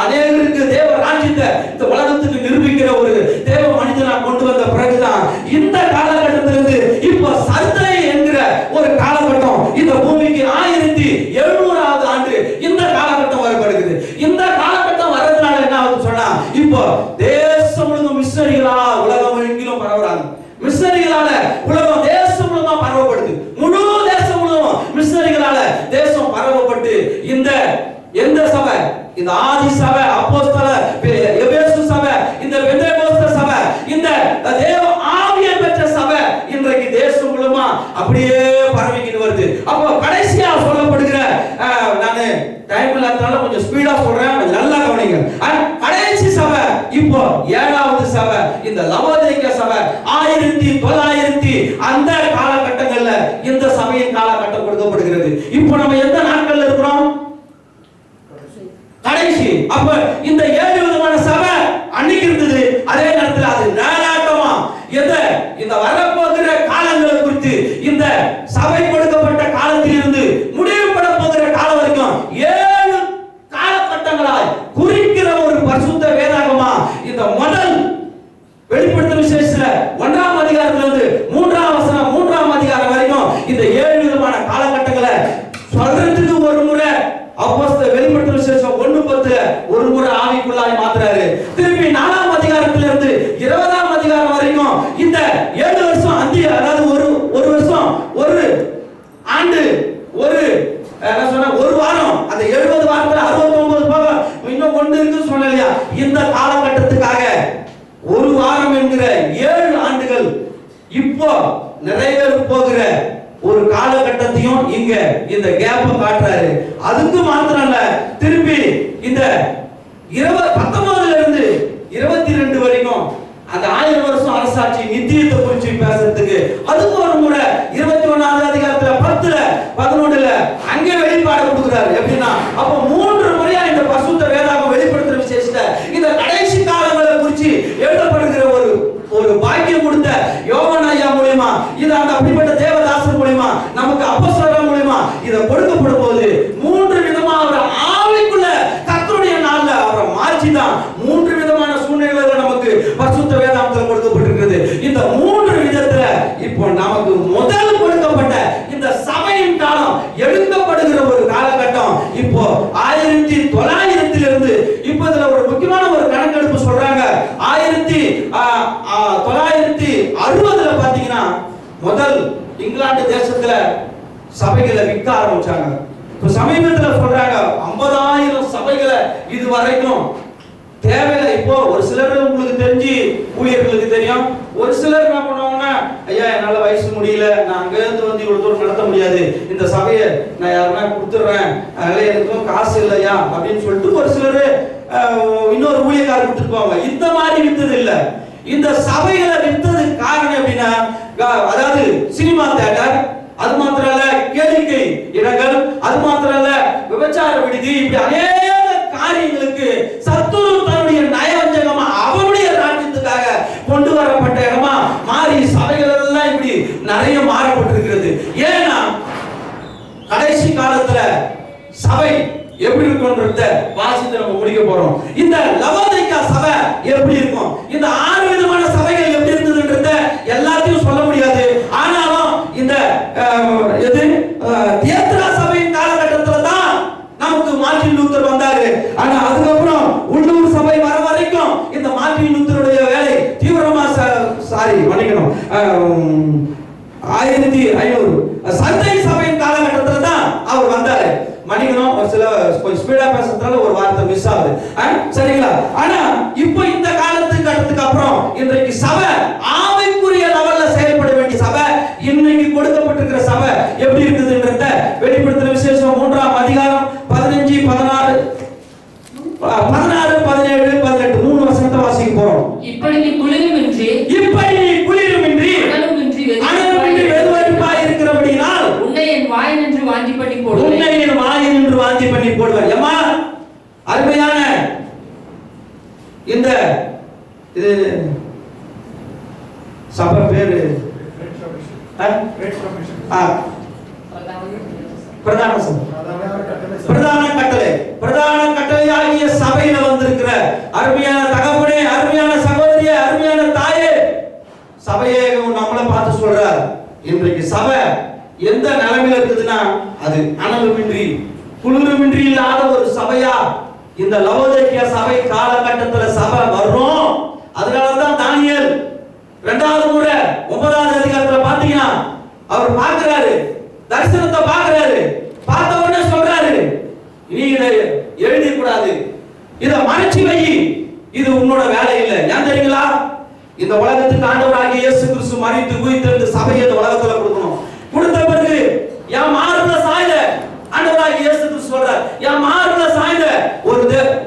அநேகருக்கு தேவ ராஜ்யத்தை இந்த உலகத்துக்கு நிரூபிக்கிற ஒரு தேவ மனிதனா கொண்டு வந்த பிறகுதான் இந்த காலகட்டத்திலிருந்து இப்போ சர்தை என்கிற ஒரு காலகட்டம் இந்த பூமிக்கு 1700வது ஆண்டு இந்த காலகட்டம் வரப்படுகிறது. இந்த காலகட்டம் வர்றதுனால என்ன ஆகுது சொன்னா இப்போ தேசம் முழுவதும் மிஷனரிகளா உலகம் எங்கிலும் பரவுறாங்க. மிஷனரிகளால உலகம் தேசம் முழுவதுமா பரவப்படுது. முழு தேசம் முழுவதும் மிஷனரிகளால தேசம் பரவப்பட்டு இந்த எந்த சபை, இந்த ஆதி சபை, அப்போஸ்தல எபேசு சபை, இந்த பெந்தேகோஸ்தே சபை, இந்த தேவ ஆவியை பெற்ற சபை இன்றைக்கு தேசம் முழுவதுமா அப்படியே பரவிக்கிட்டு வருது. அப்போ கடைசியா சொல்லப்படுகிற நானு டைம் இல்லாதனால கொஞ்சம் ஸ்பீடா சொல்றேன், நல்லா கவனிங்க. கடைசி சபை இப்போ 7வது சபை இந்த லவோதிக்கே சபை 1900 அந்த காலகட்டங்கள்ல இந்த சபையின் காலகட்டம் கொடுக்கப்படுகிறது. இப்போ நம்ம எந்த நாட்கள்ல இருக்கிறோம்? கடைசி. அப்ப இந்த 7 விதமான சபை அன்னைக்கு இருந்தது. அதே நேரத்தில் அது நாளாட்டமா இந்த வரப்போகிற காலங்களை குறித்து இந்த சபை கொடுக்கப்பட்ட காலத்தில் இருந்து முடிவுபட போகிற காலம் வரைக்கும் 7 காலகட்டங்களாய் குறிக்கிற ஒரு பரிசுத்த வேதாகமா இந்த முதல் வெளிப்படுத்தல் விசேஷத்துல 1ஆம் அதிகாரத்திலிருந்து 3ஆம் வசனம் 3ஆம் அதிகாரம் வரைக்கும் இந்த 7 விதமான காலகட்டங்களை சொல்றதுக்கு ஒரு முறை அப்போஸ்தலர் வெளிப்படுத்தல் விசேஷம் 1:10 ஒரு முறை ஆவிக்குள்ளாய் மாத்துறாரு. திருப்பி 4ஆம் அதிகாரத்திலிருந்து 20ஆம் அதிகாரம் வரைக்கும் இந்த 7 வருஷம் அதாவது ஒரு வருஷம் ஒரு ஆண்டு ஒரு என்ன சொன்னா ஒரு வாரம் அந்த 70 வாரத்துல 69 போக இன்னும் ஒன்று இருக்கு சொன்னலையா. இந்த காலகட்டத்துக்காக ஒரு வாரம் என்கிற 7 ஆண்டுகள் இப்போ நிறைவேற போகிற ஒரு காலகட்டத்தையும் இங்க இந்த கேப்ப காட்டுறாரு. அதுக்கு மாத்திரம் இல்ல, திருப்பி இந்த 19ல இருந்து 22 வரைக்கும் அந்த 1000 வருஷம் அரசாட்சி நித்தியத்தை குறித்து பேசுறதுக்கு அதுக்கு ஒரு முறை 21ஆவது அதிகாரத்துல 10ல 11ல அங்கே வெளிப்பாடு கொடுக்கிறாரு. எப்படின்னா அப்ப 3 முறையா இந்த பரிசுத்த வேதாகம் வெளிப்படுத்துற விசேஷத்தை இந்த கடைசி காலங்களை குறித்து எழுதப்படுகிற ஒரு பாக்கியம் கொடுத்த யோவான் ஐயா மூலமா இது அந்த அப்படிப்பட்ட தேவதாசர் மூலமா நமக்கு அப்போஸ்தலர் மூலமா இத கொடுக்கப்படும் போது 3 விதமா அவர் ஆவிக்குள்ள கர்த்தருடைய நாள்ல அவரை மாற்றிதான் 3 விதமான சூழ்நிலைகளை நமக்கு பரிசுத்த வேதாகமத்தில் கொடுக்கப்பட்டிருக்கிறது. இந்த 3 விதத்துல இப்போ நமக்கு முதல் கொடுக்கப்பட்ட இந்த சபையின் காலம் எடுக்கப்படுகிற ஒரு காலகட்டம் இப்போ 1900 இருந்து இப்போ இதுல ஒரு முக்கியமான ஒரு கணக்கெடுப்பு சொல்றாங்க. 1960ல பாத்தீங்கன்னா முதல் இங்கிலாந்து தேசத்துல சபைகளை விற்க ஆரம்பிச்சாங்க. இப்ப சமீபத்துல சொல்றாங்க 50,000 சபைகளை இது வரைக்கும் தேவையில்லை. இப்போ ஒரு சிலர் உங்களுக்கு தெரிஞ்சு ஊழியர்களுக்கு தெரியும், ஒரு சிலர் என்ன பண்ணுவாங்கன்னா ஐயா என்னால வயசு முடியல, நான் அங்க இருந்து வந்து இவ்வளவு தூரம் நடத்த முடியாது, இந்த சபையை நான் யாருன்னா கொடுத்துடுறேன், அதனால எனக்கும் காசு இல்லையா அப்படின்னு சொல்லிட்டு ஒரு சிலர் இன்னொரு ஊழியக்காரர் கொடுத்துட்டு போவாங்க. இந்த மாதிரி வித்தது இல்ல. இந்த சபைகளை வித்தது காரணம் எப்படின்னா, அதாவது சினிமா தியேட்டர், அது மாத்திரம் இல்ல கேளிக்கை இடங்கள், அது மாத்திரம் இல்ல விபச்சார விடுதி, இப்படி அநேக காரியங்களுக்கு சத்துரு தன்னுடைய நயவஞ்சகமா அவனுடைய ராஜ்யத்துக்காக கொண்டு வரப்பட்ட இடமா மாறி சபைகள் எல்லாம் இப்படி நிறைய மாறப்பட்டிருக்கிறது. ஏன்னா கடைசி காலத்துல சபை எப்படி இருக்கும்ன்றத வாசித்து நம்ம முடிக்க போறோம். இந்த லவோதிக்கா சபை எப்படி இருக்கும், இந்த 6 விதமான சபைகள் எப்படி இருந்ததுன்றத எல்லாத்தையும் சொல்ல முடியாது. ஆனாலும் இந்த தியேத்ரா சபையின் காலகட்டத்துல தான் நமக்கு மார்ட்டின் லூத்தர் வந்தாரு. ஆனா அதுக்கப்புறம் உள்ளூர் சபை வர வரைக்கும் இந்த மார்ட்டின் லூத்தருடைய வேலை தீவிரமா மன்னிக்கணும் 1500 சந்தை சபையின் காலகட்டத்துல தான் அவர் வந்தாரு. மன்னிக்கணும், ஒரு சில கொஞ்சம் ஸ்பீடா பேசுறதுனால ஒரு வார்த்தை மிஸ் ஆகுது, சரிங்களா? ஆனா இப்போ இந்த காலத்துக்கு அப்புறம் இன்றைக்கு சபை ஆவிக்குரிய லெவல்ல செயல்பட வேண்டிய சபை, இன்னைக்கு கொடுக்கப்பட்டிருக்கிற சபை எப்படி இருக்குதுன்றத வெளிப்படுத்தின விசேஷம் 3ஆம் அதிகாரம் 15, 16, 17, 18 3 வசனத்தை வாசிக்க போறோம். இப்படி நீ குளிருமின்றி அனலுமின்றி வெதுவெதுப்பாய் இருக்கிறபடியால் உன்னை என் வாய் நின்று வாந்தி பண்ணி போடுவேன். ஏம்மா அருமையான இந்த இது சபை பேரு பிரதான கட்டளையாகிய சபையில வந்திருக்கிற அருமையான தகப்பனே, அருமையான சகோதரியே, அருமையான தாயே, சபையே நம்மளை பார்த்து சொல்றார். இன்றைக்கு சபை எந்த நிலைமையில இருக்குதுன்னா, அது அனலுமின்றி குளிருமின்றி இல்லாத ஒரு சபையா இந்த லவோதிக்கா சபை காலகட்டத்துல சபை வரும். அதனாலதான் தானியேல் 2வது முறை 9வது அதிகாரத்துல பாத்தீங்கன்னா அவர் பார்க்கிறாரு, தரிசனத்தை பார்க்கிறாரு. பார்த்த உடனே சொல்றாரு, நீ இதை எழுதி கூடாது, இதை மறைச்சு வை, இது உன்னோட வேலை இல்லை. ஏன் தெரியுங்களா? இந்த உலகத்துக்கு ஆண்டவராகிய இயேசு கிறிஸ்து மரித்து உயிர்த்தெழுந்து சபையை இந்த உலகத்துல கொடுக்கணும். கொடுத்த பிறகு என் மார்புல சாய்ந்த ஆண்டவராகிய இயேசு கிறிஸ்து சொல்றார், என் மார்புல சாய்ந்த ஒரு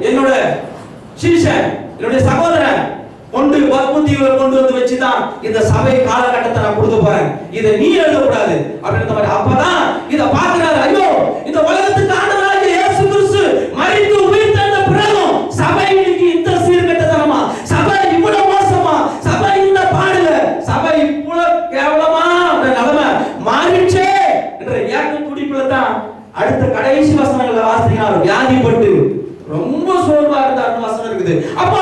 என்னோட சீஷன், என்னுடைய சகோதரன் கொண்டு பத்மதீவுல கொண்டு வந்து வச்சுதான் இந்த சபை காலகட்டத்தை நான் கொடுக்க போறேன், இதை நீ எழுதக்கூடாது அப்படின்ற மாதிரி. அப்பதான் இதை பார்க்கிறாரு, ஐயோ இந்த உலகத்துக்கு ஆண்டவராகிய இயேசு கிறிஸ்து மரித்து உயிர்த்தெழுந்த பிறகும் சபை இன்னைக்கு இந்த சீர்கெட்டத்தனமா, சபை இவ்வளவு மோசமா, சபை இந்த பாடுல, சபை இவ்வளவு கேவலமா நிலைமை மாறிச்சே என்ற ஏக்க துடிப்புல தான் அடுத்த கடைசி வசனங்களை வாசிக்கிறார். வியாதிப்பட்டு ரொம்ப சோர்வா இருந்தார் வசனம் இருக்குது. அப்ப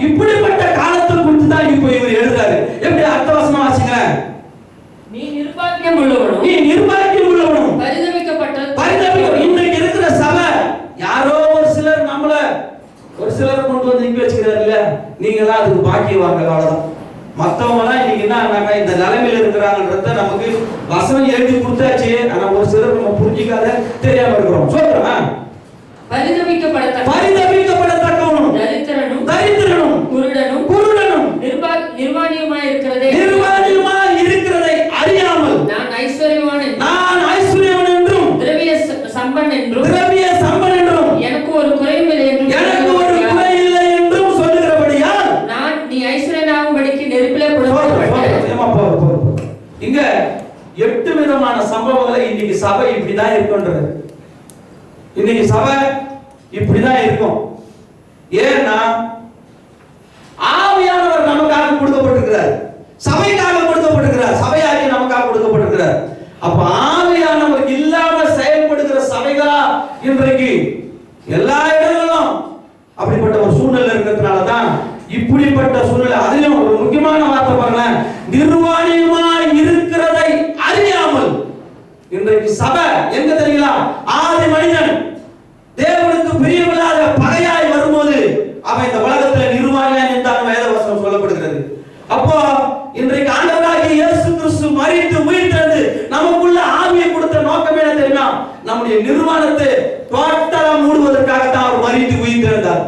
இப்படிப்பட்ட காலத்தை குறித்து தான் இப்போ இவர் எழுதுறாரு. எப்படி அடுத்த வசனம் வாசிங்க. நீ நிர்பாக்கியம் உள்ளவனும் இன்னைக்கு இருக்கிற சபை யாரோ ஒரு சிலர் கொண்டு வந்து இங்க வச்சுக்கிறாரு இல்ல, நீங்க தான் அதுக்கு பாக்கியவாங்க. அவ்வளவுதான். மத்தவங்க எல்லாம் இன்னைக்கு என்ன இந்த நிலைமையில இருக்கிறாங்கன்றத நமக்கு வசனம் எழுதி கொடுத்தாச்சு. ஆனா ஒரு சிலர் நம்ம புரிஞ்சிக்காத தெரியாம இருக்கிறோம். சொல்றேன், பரிதபிக்கப்படத்தக்கவனும் தரித்திரனும் குருடனும் நிர்வாணியுமாய் இருக்கிறதை அறியாமல் நான் ஐஸ்வர்யவான் என்றும் திரவிய சம்பன் என்றும் எனக்கு ஒரு குறை இல்லை என்றும் சொல்லுகிறபடியால் நான் நீ ஐஸ்வர்யனாகும்படிக்கு நெருப்பிலே போடப்பட்டேன். இங்க 8 விதமான சம்பவங்களை இன்னைக்கு சபை இப்படிதான் இருக்குன்றது. இன்னைக்கு சபை இப்படிதான் இருக்கும். ஏன்னா ஆவியானவர் நமக்காக கொடுக்கப்பட்டிருக்கிறார், சபைக்காக கொடுக்கப்பட்டிருக்கிறார், சபையாகி நமக்காக கொடுக்கப்பட்டிருக்கிறார். அப்ப ஆவியானவர் இல்லாம செயல்படுகிற சபைகளா இன்றைக்கு எல்லா இடங்களிலும் அப்படிப்பட்ட ஒரு சூழ்நிலை இருக்கிறதுனாலதான் இப்படிப்பட்ட சூழ்நிலை. அதிலும் ஒரு முக்கியமான வார்த்தை பாருங்க, நிர்வாணியமாய் இருக்கிறதை அறியாமல். இன்றைக்கு சபை எங்க தெரியுங்களா? ஆதி மனிதன் தேவனுக்கு பிரியமில்லாத பகையாய் வரும்போது அவன் இந்த உலகத்துல நிர்வாணியான் என்றான் வேதவசனம் சொல்லப்படுகிறது. அப்போ இன்றைக்கு ஆண்டவராகிய இயேசு கிறிஸ்து மரித்து உயிர்த்தெழுந்து நமக்குள்ள ஆவியை கொடுத்த நோக்கம் என்ன தெரியுமா? நம்முடைய நிர்வாணத்தை டோட்டலா மூடுவதற்காக தான் அவர் மரித்து உயிர்த்தெழுந்தார்.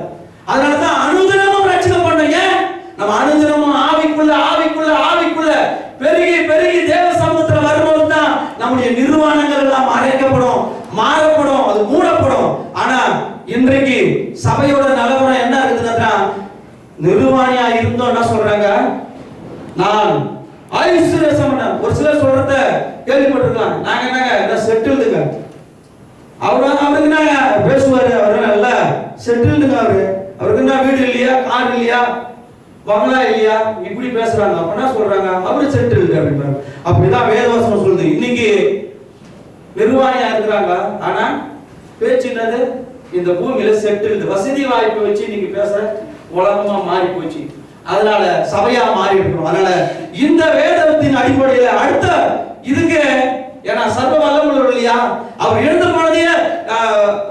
அதனாலதான் அனுதினமும் ரட்சிக்கப்படணும். ஏன்? நம்ம அனுதினமும் ஆவிக்குள்ள பெருகி நிர்வாணங்கள் எல்லாம் மறைக்கப்படும், மாறப்படும், அது மூடப்படும். ஆனா இன்றைக்கு சபையோட நிலவரம் என்ன இருக்குதுன்னா, நிர்வாணியா இருந்தோம் என்ன சொல்றாங்க, நான் ஐஸ்வர்யசம். ஒரு சிலர் சொல்றத கேள்விப்பட்டிருக்கலாம், நாங்க என்னங்க செட்டில்டுங்க, அவருக்கு என்ன பேசுவாரு, அவரு நல்ல செட்டில்டுங்க, அவருக்கு என்ன வீடு இல்லையா, கார் இல்லையா, பங்களா இல்லையா, இப்படி பேசுறாங்க. அப்ப என்ன சொல்றாங்க, அவரு செட்டில்டு அப்படின்றாங்க. அப்படிதான் வேதவசனம் சொல்லுது. இன்னைக்கு நிர்வாணியா இருக்கிறாங்க, ஆனா பேச்சு என்னது, இந்த பூமியில செட்டில்டு, வசதி வாய்ப்பு வச்சு நீங்க பேசுற உலகமா மாறி போச்சு. அதனால சபையா மாறி இருக்கணும். அதனால இந்த வேதத்தின் அடிப்படையில அடுத்த இதுக்கு, ஏன்னா சர்வ வல்லமுள்ளவர் இல்லையா, அவர் எழுந்த போனதே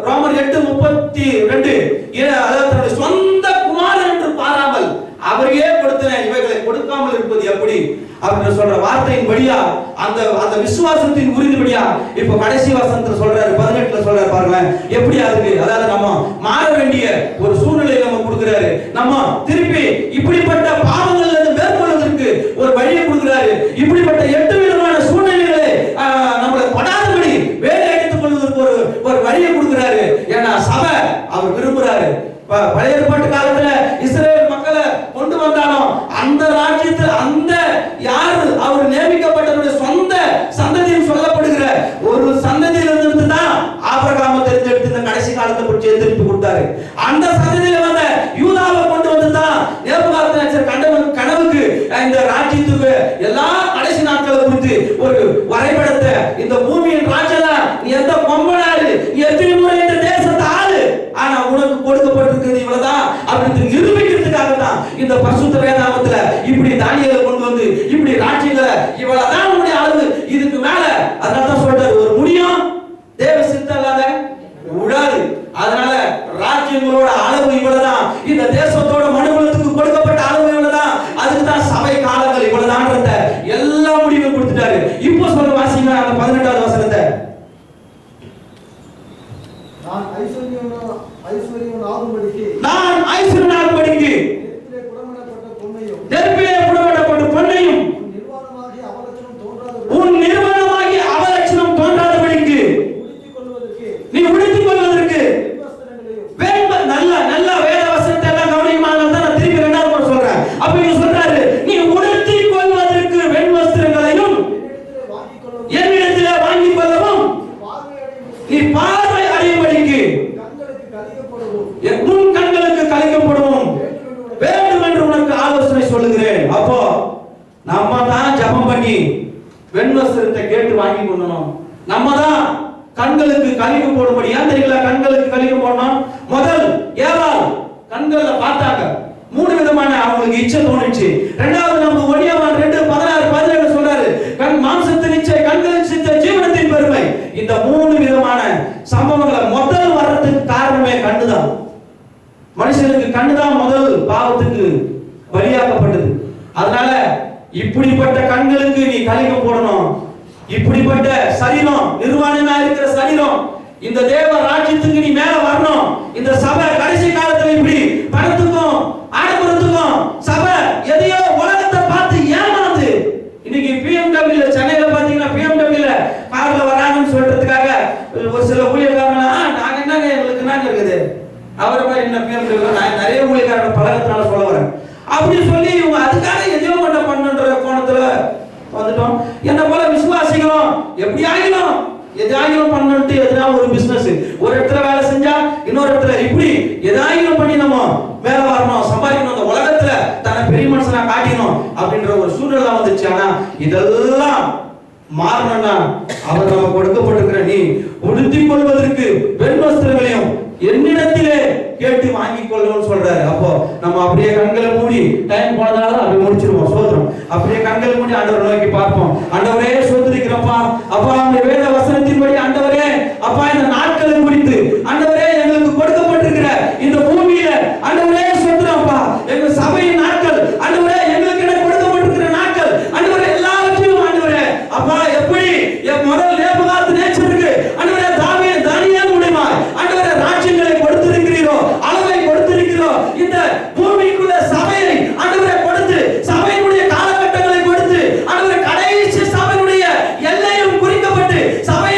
ரோமர் 8:32, அதாவது தன்னுடைய சொந்த குமாரன் என்று பாராமல் அவரையே கொடுத்தன இவைகளை கொடுக்காமல் இருப்பது எப்படி அப்படின்னு சொல்ற வார்த்தையின் படியா, அந்த விசுவாசத்தின் உறுதிபடியா இப்ப கடைசி வசனத்துல சொல்றாரு, 18 சொல்றாரு பாருங்களேன், எப்படி அதுக்கு, அதாவது நம்ம மாற வேண்டிய ஒரு சூழ்நிலை நம்ம கொடுக்கிறாரு. நம்ம திருப்பி இப்படிப்பட்ட பாவங்கள்ல இருந்து மேற்கொள்வதற்கு ஒரு வழியை கொடுக்கிறாரு. இப்படிப்பட்ட 8 விதமான சூழ்நிலைகளை நம்மளை படாதபடி வேலை எடுத்துக் கொள்வதற்கு ஒரு வழியை கொடுக்கிறாரு. ஏன்னா சபை அவர் விரும்புறாரு. பழைய ஏற்பாட்டு காலத்துல இஸ்ரவேல் மக்களை கொண்டு வந்தாலும் அந்த ராஜ்யத்தில் அந்த யாரு அவர் நியமிக்கப்பட்டவருடைய சொந்த சந்ததியில் சொல்லப்படுகிற ஒரு சந்ததியிலிருந்து தான் ஆபிரகாமை தெரிஞ்செடுத்து இந்த கடைசி காலத்தை குறித்து எதிர்ப்பு கொடுத்தாரு. அந்த சந்ததியில வந்த யூதாவை கொண்டு வந்து தான் நேபுகாத்நேச்சர் கனவுக்கு இந்த ராஜ்யத்துக்கு எல்லா கடைசி நாட்களை குறித்து ஒரு வரைபடத்தை, இந்த பூமியின் ராஜா நீ எந்த கொம்பனாரு, நீ எத்தனை முறை இந்த தேசத்தை ஆளு, ஆனா உனக்கு கொடுக்கப்பட்டிருக்கிறது இவ்வளவுதான் அப்படின்னு நிரூபிக்கிறதுக்காக தான் இந்த பரிசுத்த வேதாகமத்துல இப்படி தானியேலை கொண்டு வந்து இப்படி ராஜ்யங்களை இவ்வளவுதான் உன்னுடைய அளவு, இதுக்கு மேல. அதனால தான் சொல்றாரு, ஒரு முடியும் தேவ சித்தம் இல்லாத விடாது. அதனால ராஜ்யங்களோட அளவு இவ்வளவுதான், இந்த தேசத்தோட மனுகுலத்துக்கு கொடுக்கப்பட்ட அளவு இவ்வளவுதான், அதுக்கு தான் சபை காலங்கள் இவ்வளவுதான்றத எல்லா முடிவும் கொடுத்துட்டாரு. இப்போ சொல்ல வாசிங்க அந்த 18வது வசனத்தை. நான் ஐஸ்வர்யவனாகும்படிக்கு நெருப்பிலே புடமிடப்பட்ட பொன்னையும் உன் நிர்வாணமாகி அவலட்சணம் தோன்றாதபடிக்கு நீ உடுத்திக் கொள்வதற்கு நல்ல வேத வசனத்தை எல்லாம் கவனிக்குமாங்க தான் நான் திருப்பி 2வது முறை சொல்றேன். அப்ப இங்க சொல்றாரு, நீ உடுத்திக் கொள்வதற்கு வெண் வஸ்திரங்களையும் என்னிடத்திலே வாங்கிக் கொள்ளவும் நீ பார்வை அடையும்படிக்கு உன் கண்களுக்கு கலிக்கப்படும் வேண்டும் என்று உனக்கு ஆலோசனை சொல்லுகிறேன். அப்போ நம்ம தான் ஜெபம் பண்ணி வெண்வஸ்திரத்தை கேட்டு வாங்கி கொள்ளணும். நம்ம தான் கண்களுக்கு கலிக்க போடும்படி. ஏன் தெரியல கண்களுக்கு கலிக்க போடணும்? முதல் ஏவாள் கண்கள்ல பார்த்தாங்க, 3 விதமான அவங்களுக்கு இச்சை தோணுச்சு. 2வது நம்ம ஒடியவான் 2:16-17 சொல்றாரு, கண் மாம்சத்தின் இச்சை, கண்களின் சித்த, ஜீவனத்தின் பெருமை. இந்த 3 விதமான சம்பவங்களை முதல் வர்றதுக்கு காரணமே கண்ணுதான். மனுஷனுக்கு கண்ணுதான் முதல் பாவத்துக்கு பலியாக்கப்பட்டது. அதனால இப்படிப்பட்ட கண்களுக்கு நீ கலிக்க போடணும். இப்படிப்பட்ட சரீரம், நிர்வாணமா இருக்கிற சரீரம், இந்த தேவ ராஜ்யத்துக்கு நீ மேல வரணும். இந்த சபை கடைசி காலத்துல இப்படி பணத்துக்கும் ஆடம்பரத்துக்கும் சபை எதையோ உலகத்தை பார்த்து ஏமாந்து, இன்னைக்கு BMW சென்னையில பாத்தீங்கன்னா BMW கார்ல வராங்கன்னு சொல்றதுக்காக ஒரு சில ஊழியக்காரங்க, நாங்க என்னங்க எங்களுக்கு என்னங்க இருக்குது, அவரை மாதிரி என்ன BMW, நான் நிறைய ஊழியக்காரங்க பழக்கத்தினால சொல்ல வரேன் அப்படி சொல்லி இவங்க அதுக்காக எதையோ பண்ணுன்ற கோணத்துல வந்துட்டோம். என்ன போல விசுவாசிகளும் எப்படி ஆகிடும், எதாயிரம் பண்ணிட்டு எதனா ஒரு பிசினஸ், ஒரு இடத்துல வேலை செஞ்சா இன்னொரு இடத்துல இப்படி எதாயிரம் பண்ணி நம்ம மேல வரணும், சம்பாதிக்கணும், அந்த உலகத்துல தன்னை பெரிய மனுஷனா காட்டினோம் அப்படின்ற ஒரு சூழ்நிலை வந்துச்சு. ஆனா இதெல்லாம் மாறணும்னா அவர் நம்ம கொடுக்கப்பட்டிருக்கிற நீ உடுத்திக் கொள்வதற்கு வெண் வஸ்திரங்களையும் என்னிடத்திலே கேட்டு வாங்கிக் கொள்ளணும்னு சொல்றாரு. அப்போ நம்ம அப்படியே கண்களை மூடி, டைம் போனதால அப்படி முடிச்சிருவோம். சோதரம் அப்படியே கண்களை மூடி ஆண்டவரை நோக்கி பார்ப்போம். ஆண்டவரே சோதரிக்கிறப்பா, அப்பா அந்த வேத வசனத்தின்படி ஆண்டவரே, அப்பா இந்த நாட்களை குறித்து ஆண்டவரே எங்களுக்கு கொடுக்கப்பட்டிருக்கிற இந்த பூமியில ஆண்டவரே சொல்றோம்ப்பா, எங்க சபையின் நாட்கள் ஆண்டவரே, எங்களுக்கு என்ன கொடுக்கப்பட்டிருக்கிற நாட்கள் ஆண்டவரே, எல்லாவற்றையும் ஆண்டவரே அப்பா எப்படி முதல் நேபுகாத்நேச்சருக்கு ஆண்டவரே தானியேல் மூலமா ஆண்டவரே ராஜ்யங்களை கொடுத்திருக்கிறீரோ, அளவை கொடுத்திருக்கிறோ, இந்த பூமிக்குள்ள சபையை ஆண்டவரே கொடுத்து, சபையினுடைய காலகட்டங்களை கொடுத்து, ஆண்டவரே கடைசி சபையினுடைய எல்லையும் குறிக்கப்பட்டு, சபை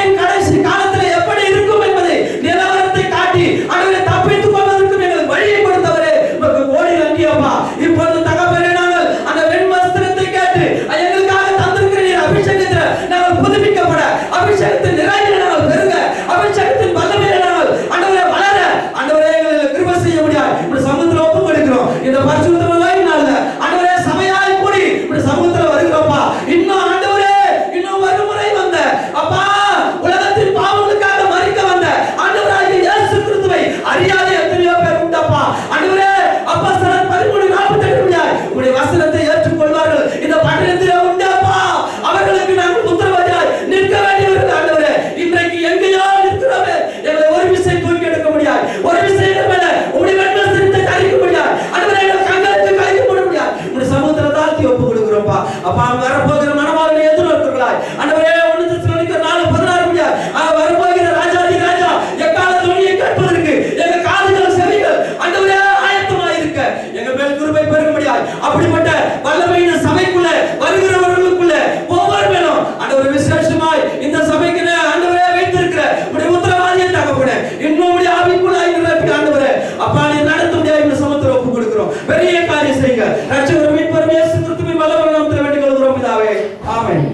பிதாவே. ஆமென்.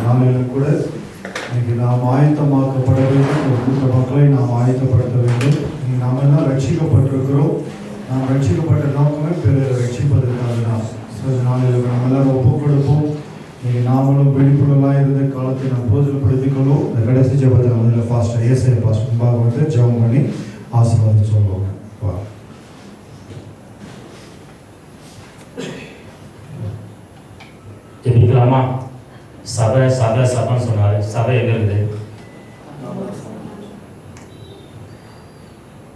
நாளிலும் கூட இன்னைக்கு நாம் ஆயத்தமாக்கப்பட வேண்டும். ஒரு கூட்ட மக்களை நாம் ஆயத்தப்படுத்த வேண்டும். இன்னைக்கு நாம் எல்லாம் ரட்சிக்கப்பட்டிருக்கிறோம். நாம் ரட்சிக்கப்பட்ட நோக்கமே பிறரை ரட்சிப்பதற்காக தான். நாளில் நம்ம எல்லாரும் ஒப்பு கொடுப்போம். இன்னைக்கு நாமளும் விழிப்புணர்வாக இருந்த காலத்தை நாம் போதில்படுத்திக் கொள்வோம். இந்த கடைசி ஜெபத்தை அதில் பாஸ்டர் ஏசை பாஸ்டர் முன்பாக வந்து ஜெபம் பண்ணி ஆசீர்வாதம் சொல்லுவாங்க. ஜெபிக்கலாமா? சபை சபை சபைன்னு சொன்னாரு. சபை எங்க இருக்குது?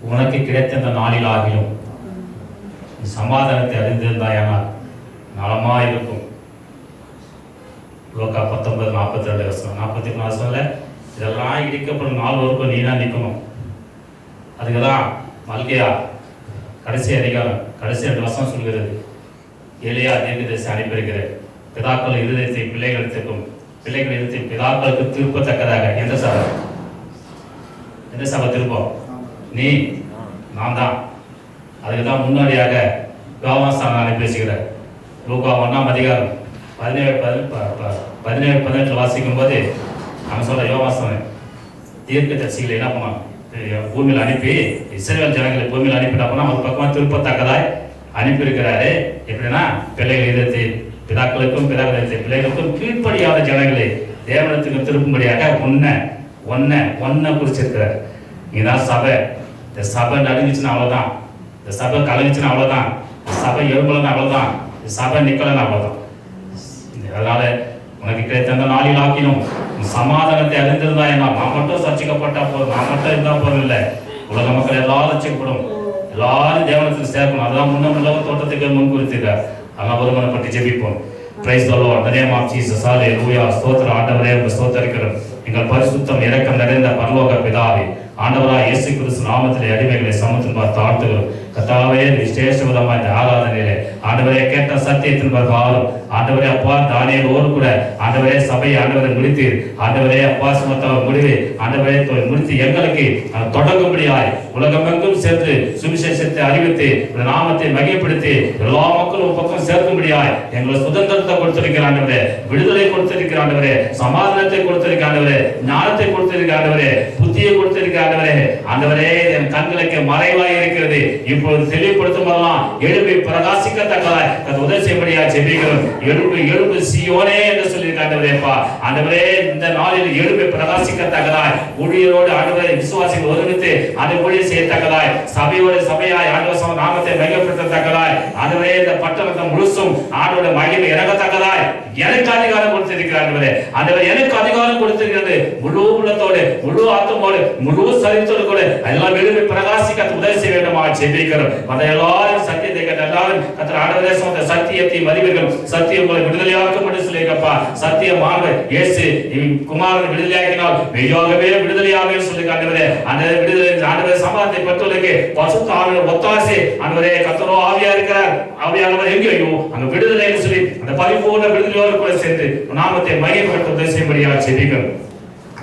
உனக்கு கிடைத்த இந்த நாளில் ஆகிலும் சமாதானத்தை அறிந்திருந்தாயானால் நலமா இருக்கும். லோக்கா 19:42 44 இதெல்லாம் இடிக்கப்படும் நாள் வரைக்கும் நீ தான் நிற்கணும். அதுக்கு தான் மல்கியா கடைசி அதிகாரம் கடைசி 2 வசனம் சொல்கிறது. எலியா தீர்க்கதரிசி அனுப்பியிருக்கிறேன். பிதாக்கள் இருதயத்தை பிள்ளைகளுக்கும் பிள்ளைகள் இருதயத்தை பிதாக்களுக்கு திருப்பத்தக்கதாக. எந்த சபை திருப்பம்? நீ நான் தான். அதுக்கு தான் முன்னாடியாக யோவான் அனுப்பி வச்சுக்கிறேன். லூக்கா 1ஆம் அதிகாரம் 17-18 வாசிக்கும் போது நம்ம சொல்ற யோவான் தீர்க்கதரிசிகளை என்ன பண்ணோம்? பூமியில் அனுப்பி இஸ்ரவேல் ஜனங்களை பூமியில் அனுப்பினா ஒரு பக்கமாக திருப்பத்தக்கதாய் அனுப்பியிருக்கிறாரு. எப்படின்னா பிள்ளைகள் இருதயத்தை பிதாக்களுக்கும் பிள்ளைகளுக்கும் கீழ்ப்படியாத ஜனங்களை தேவனத்துக்கு திருப்பும்படியாக ஒன்ன குறிச்சிருக்கிறார். இதுதான் சபை. இந்த சபை நடுங்குச்சுன்னா அவ்வளோதான். இந்த சபை கலங்குச்சுன்னா அவ்வளோதான். சபை எழும்பலன்னு அவ்வளோதான். சபை நிக்கலன்னு அவ்வளோதான். அதனால உனக்கு கிடைத்த அந்த நாளில் ஆக்கினோம் சமாதானத்தை அறிந்திருந்தா என்ன? நான் மட்டும் சர்ச்சைக்கப்பட்டா போதும், நான் மட்டும் இருந்தா போதும் இல்லை. உலக மக்கள் எல்லாரும் ரட்சிக்கப்படும், எல்லாரும் தேவனத்துக்கு சேர்க்கணும். அதான் முன்னமுள்ள தோட்டத்துக்கு முன் குறித்திருக்கார். அதெல்லாம் ஒருமனை பற்றி ஜெபிப்போம். Praise the Lord. இந்த நேம் ஆஃப் ஜீசஸ். ஹல்லேலூயா. ஸ்தோத்திரம் ஆண்டவரே, உம்மை ஸ்தோத்திரிக்கிறோம். எங்கள் பரிசுத்தம் இரக்கம் நிறைந்த பரலோக பிதாவே, ஆண்டவராய் இயேசு கிறிஸ்து நாமத்திலே அடிமைகளை சமத்துவமாக தாழ்த்துகிறோம். கர்த்தாவே, விசேஷ விதமாக இந்த ஆராதனையிலே ஆண்டவரே கேட்ட சத்தியத்தின் பிரகாரம் ஆண்டவரே அப்பா தானியேலோடு கூட ஆண்டவரே சபை ஆண்டவரை முடித்தீர். ஆண்டவரே அப்பா சுமத்தாவை முடிவு ஆண்டவரே முடித்து எங்களுக்கு தொடங்கும்படியாய் உலகமெங்கும் சேர்த்து சுவிசேஷத்தை அறிவித்து நாமத்தை மகிமைப்படுத்தி எல்லா மக்களும் பக்கம் சேர்க்கும்படியாய் எங்களை சுதந்திரத்தை கொடுத்திருக்கிற ஆண்டவரே, விடுதலை கொடுத்திருக்கிற ஆண்டவரே, சமாதானத்தை கொடுத்திருக்கிற ஆண்டவரே, ஞானத்தை கொடுத்திருக்கிற ஆண்டவரே, புத்தியை கொடுத்திருக்கிற ஆண்டவரே. ஆண்டவரே என் கண்களுக்கு மறைவாய் இருக்கிறது, இப்பொழுது தெளிவுபடுத்தும் போதெல்லாம் எழுப்பி பிரகாசிக்கத்தக்கதாய் அது உதவி செய்யும்படியா ஜெபிக்கிறோம். எழுப்பு சீயோனே என்று சொல்லியிருக்க ஆண்டவரேப்பா. ஆண்டவரே இந்த நாளில் எழுப்பி பிரகாசிக்கத்தக்கதாய் ஊழியரோடு ஆண்டவரை விசுவாசிகள் ஒருமித்து அதை ஊழியர் செய்யத்தக்கதாய் சபையோடு சபையாய் ஆண்டவர் நாமத்தை மையப்படுத்தத்தக்கதாய் ஆண்டவரே இந்த பட்டணத்தை முழுசும் ஆண்டவருடைய மகிமை இறங்கத்தக்கதாய் எனக்கு அதிகாரம் கொடுத்திருக்கிறார். ஆண்டவர் எனக்கு அதிகாரம் கொடுத்திருக்கிறது. முழு உள்ளத்தோடு முழு ஆத்மோடு முழு சரீரத்தோடு கூட எல்லாம் எழுப்பி பிரகாசிக்க உதவி செய்ய வேண்டுமாக ஜெபிக்கிறோம். மத எல்லாரும் சத்தியத்தை கேட்ட எல்லாரும் கர்த்தர் ஆண்டவரே சொன்ன சத்தியத்தை மதிவீர்கள். சத்தியம் உங்களை விடுதலையாக்கும் என்று சொல்லியிருக்கப்பா. சத்தியமாக இயேசு குமாரன் விடுதலையாக்கினால் மெய்யாகவே விடுதலையாக சொல்லி ஆண்டவரே அந்த விடுதலை ஆண்டவரே சமாதானத்தை பெற்றோருக்கு பசுத்த ஆவியானவர் ஒத்தாசை ஆண்டவரே கர்த்தரோ ஆவியா இருக்கிறார். ஆவியானவர் எங்கேயோ அங்க விடுதலை சொல்லி அந்த பரிபூர்ண விடுதலையோடு கூட சேர்ந்து நாமத்தை மகிமைப்படுத்த உதவி செய்யும்படியாக ஜெபிக்கிறோம்.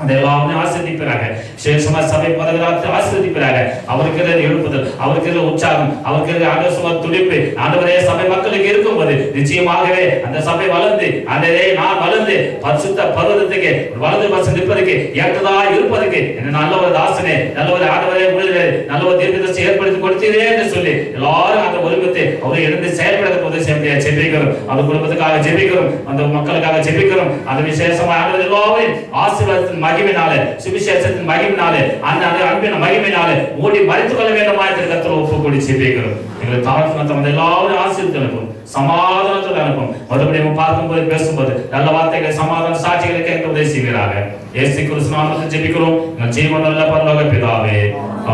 அதெல்லாம் ஆசீர்வதிப்பாராக. விசேஷமா சபை பதவியாளர் ஆசீர்வதிப்பாராக. அவருக்கு எழுப்புதல், அவருக்கு உற்சாகம், அவருக்கு ஆண்டவர் துடிப்பு ஆண்டவரே சபை மக்களுக்கு இருக்கும்போது நிச்சயமாகவே அந்த சபை வளர்ந்து ஆண்டவரே நான் வளர்ந்து பரிசுத்த பர்வதத்துக்கு வலது பசம் நிற்பதற்கு ஏற்றதா இருப்பதற்கு என்ன நல்ல ஒரு தாசனே, நல்ல ஒரு ஆண்டவரே முடிவு நல்ல ஒரு தீர்க்கதரிசி ஏற்படுத்தி கொடுத்தீரே என்று சொல்லி எல்லாரும் அந்த ஒருமித்து அவரை எழுந்து செயல்படுத்த உதவி செய்ய ஜெபிக்கிறோம். அந்த குடும்பத்துக்காக ஜெபிக்கிறோம், அந்த மக்களுக்காக ஜெபிக்கிறோம். அந்த விசேஷமா ஆண்டவர் எல்லாரையும் ஆசீர்வாதத்தின் மகிமையினாலே சுவிசேஷத்தின் மகிமையினாலே அந்த அன்பின் மகிமையினாலே ஓடி மறைத்துக் கொள்ள வேண்டுமா என்று கர்த்தர் ஒப்புக்கொண்டு ஜெபிக்கிறோம். எங்களை தாழ்த்து எல்லாரும் ஆசீர்வாதத்தை அனுப்பும், சமாதானத்தோடு அனுப்பும். மறுபடியும் பார்க்கும்போது பேசும்போது நல்ல வார்த்தைகளை சமாதான சாட்சிகளை கேட்க உதவி செய்கிறாங்க. இயேசு கிறிஸ்து நாமத்தில் ஜெபிக்கிறோம் எங்கள் ஜீவனுள்ள பரலோக பிதாவே.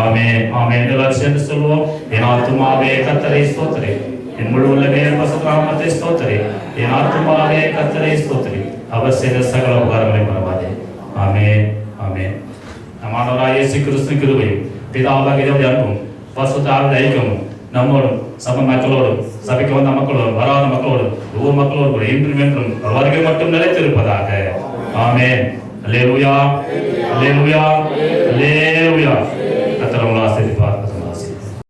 ஆமென் ஆமென். எல்லாரும் சேர்ந்து சொல்லுவோம். என் ஆத்துமாவே கர்த்தரை ஸ்தோத்திரி, என் முழு உள்ளமே பரிசுத்த நாமத்தை ஸ்தோத்திரி, என் ஆத்துமாவே கர்த்தரை ஸ்தோத்திரி, அவர் செய்த சகல உபகாரங்களை மறவாதே. ஆமென் ஆமென். நம் ஆண்டவராகிய இயேசு கிறிஸ்து கிருபையும் பிதாவாகிய தேவனுடைய அன்பும் பரிசுத்த ஆவியின் ஐக்கியமும் நம்மோடும் சபை மக்களோடும் சபைக்கு வந்த மக்களோடும் வராத மக்களோடும் ஒவ்வொரு மக்களோடு கூட இன்றும் என்றும் வருகை மட்டும் நிலைத்திருப்பதாக. ஆமென். அல்லேலூயா அல்லேலூயா அல்லேலூயா.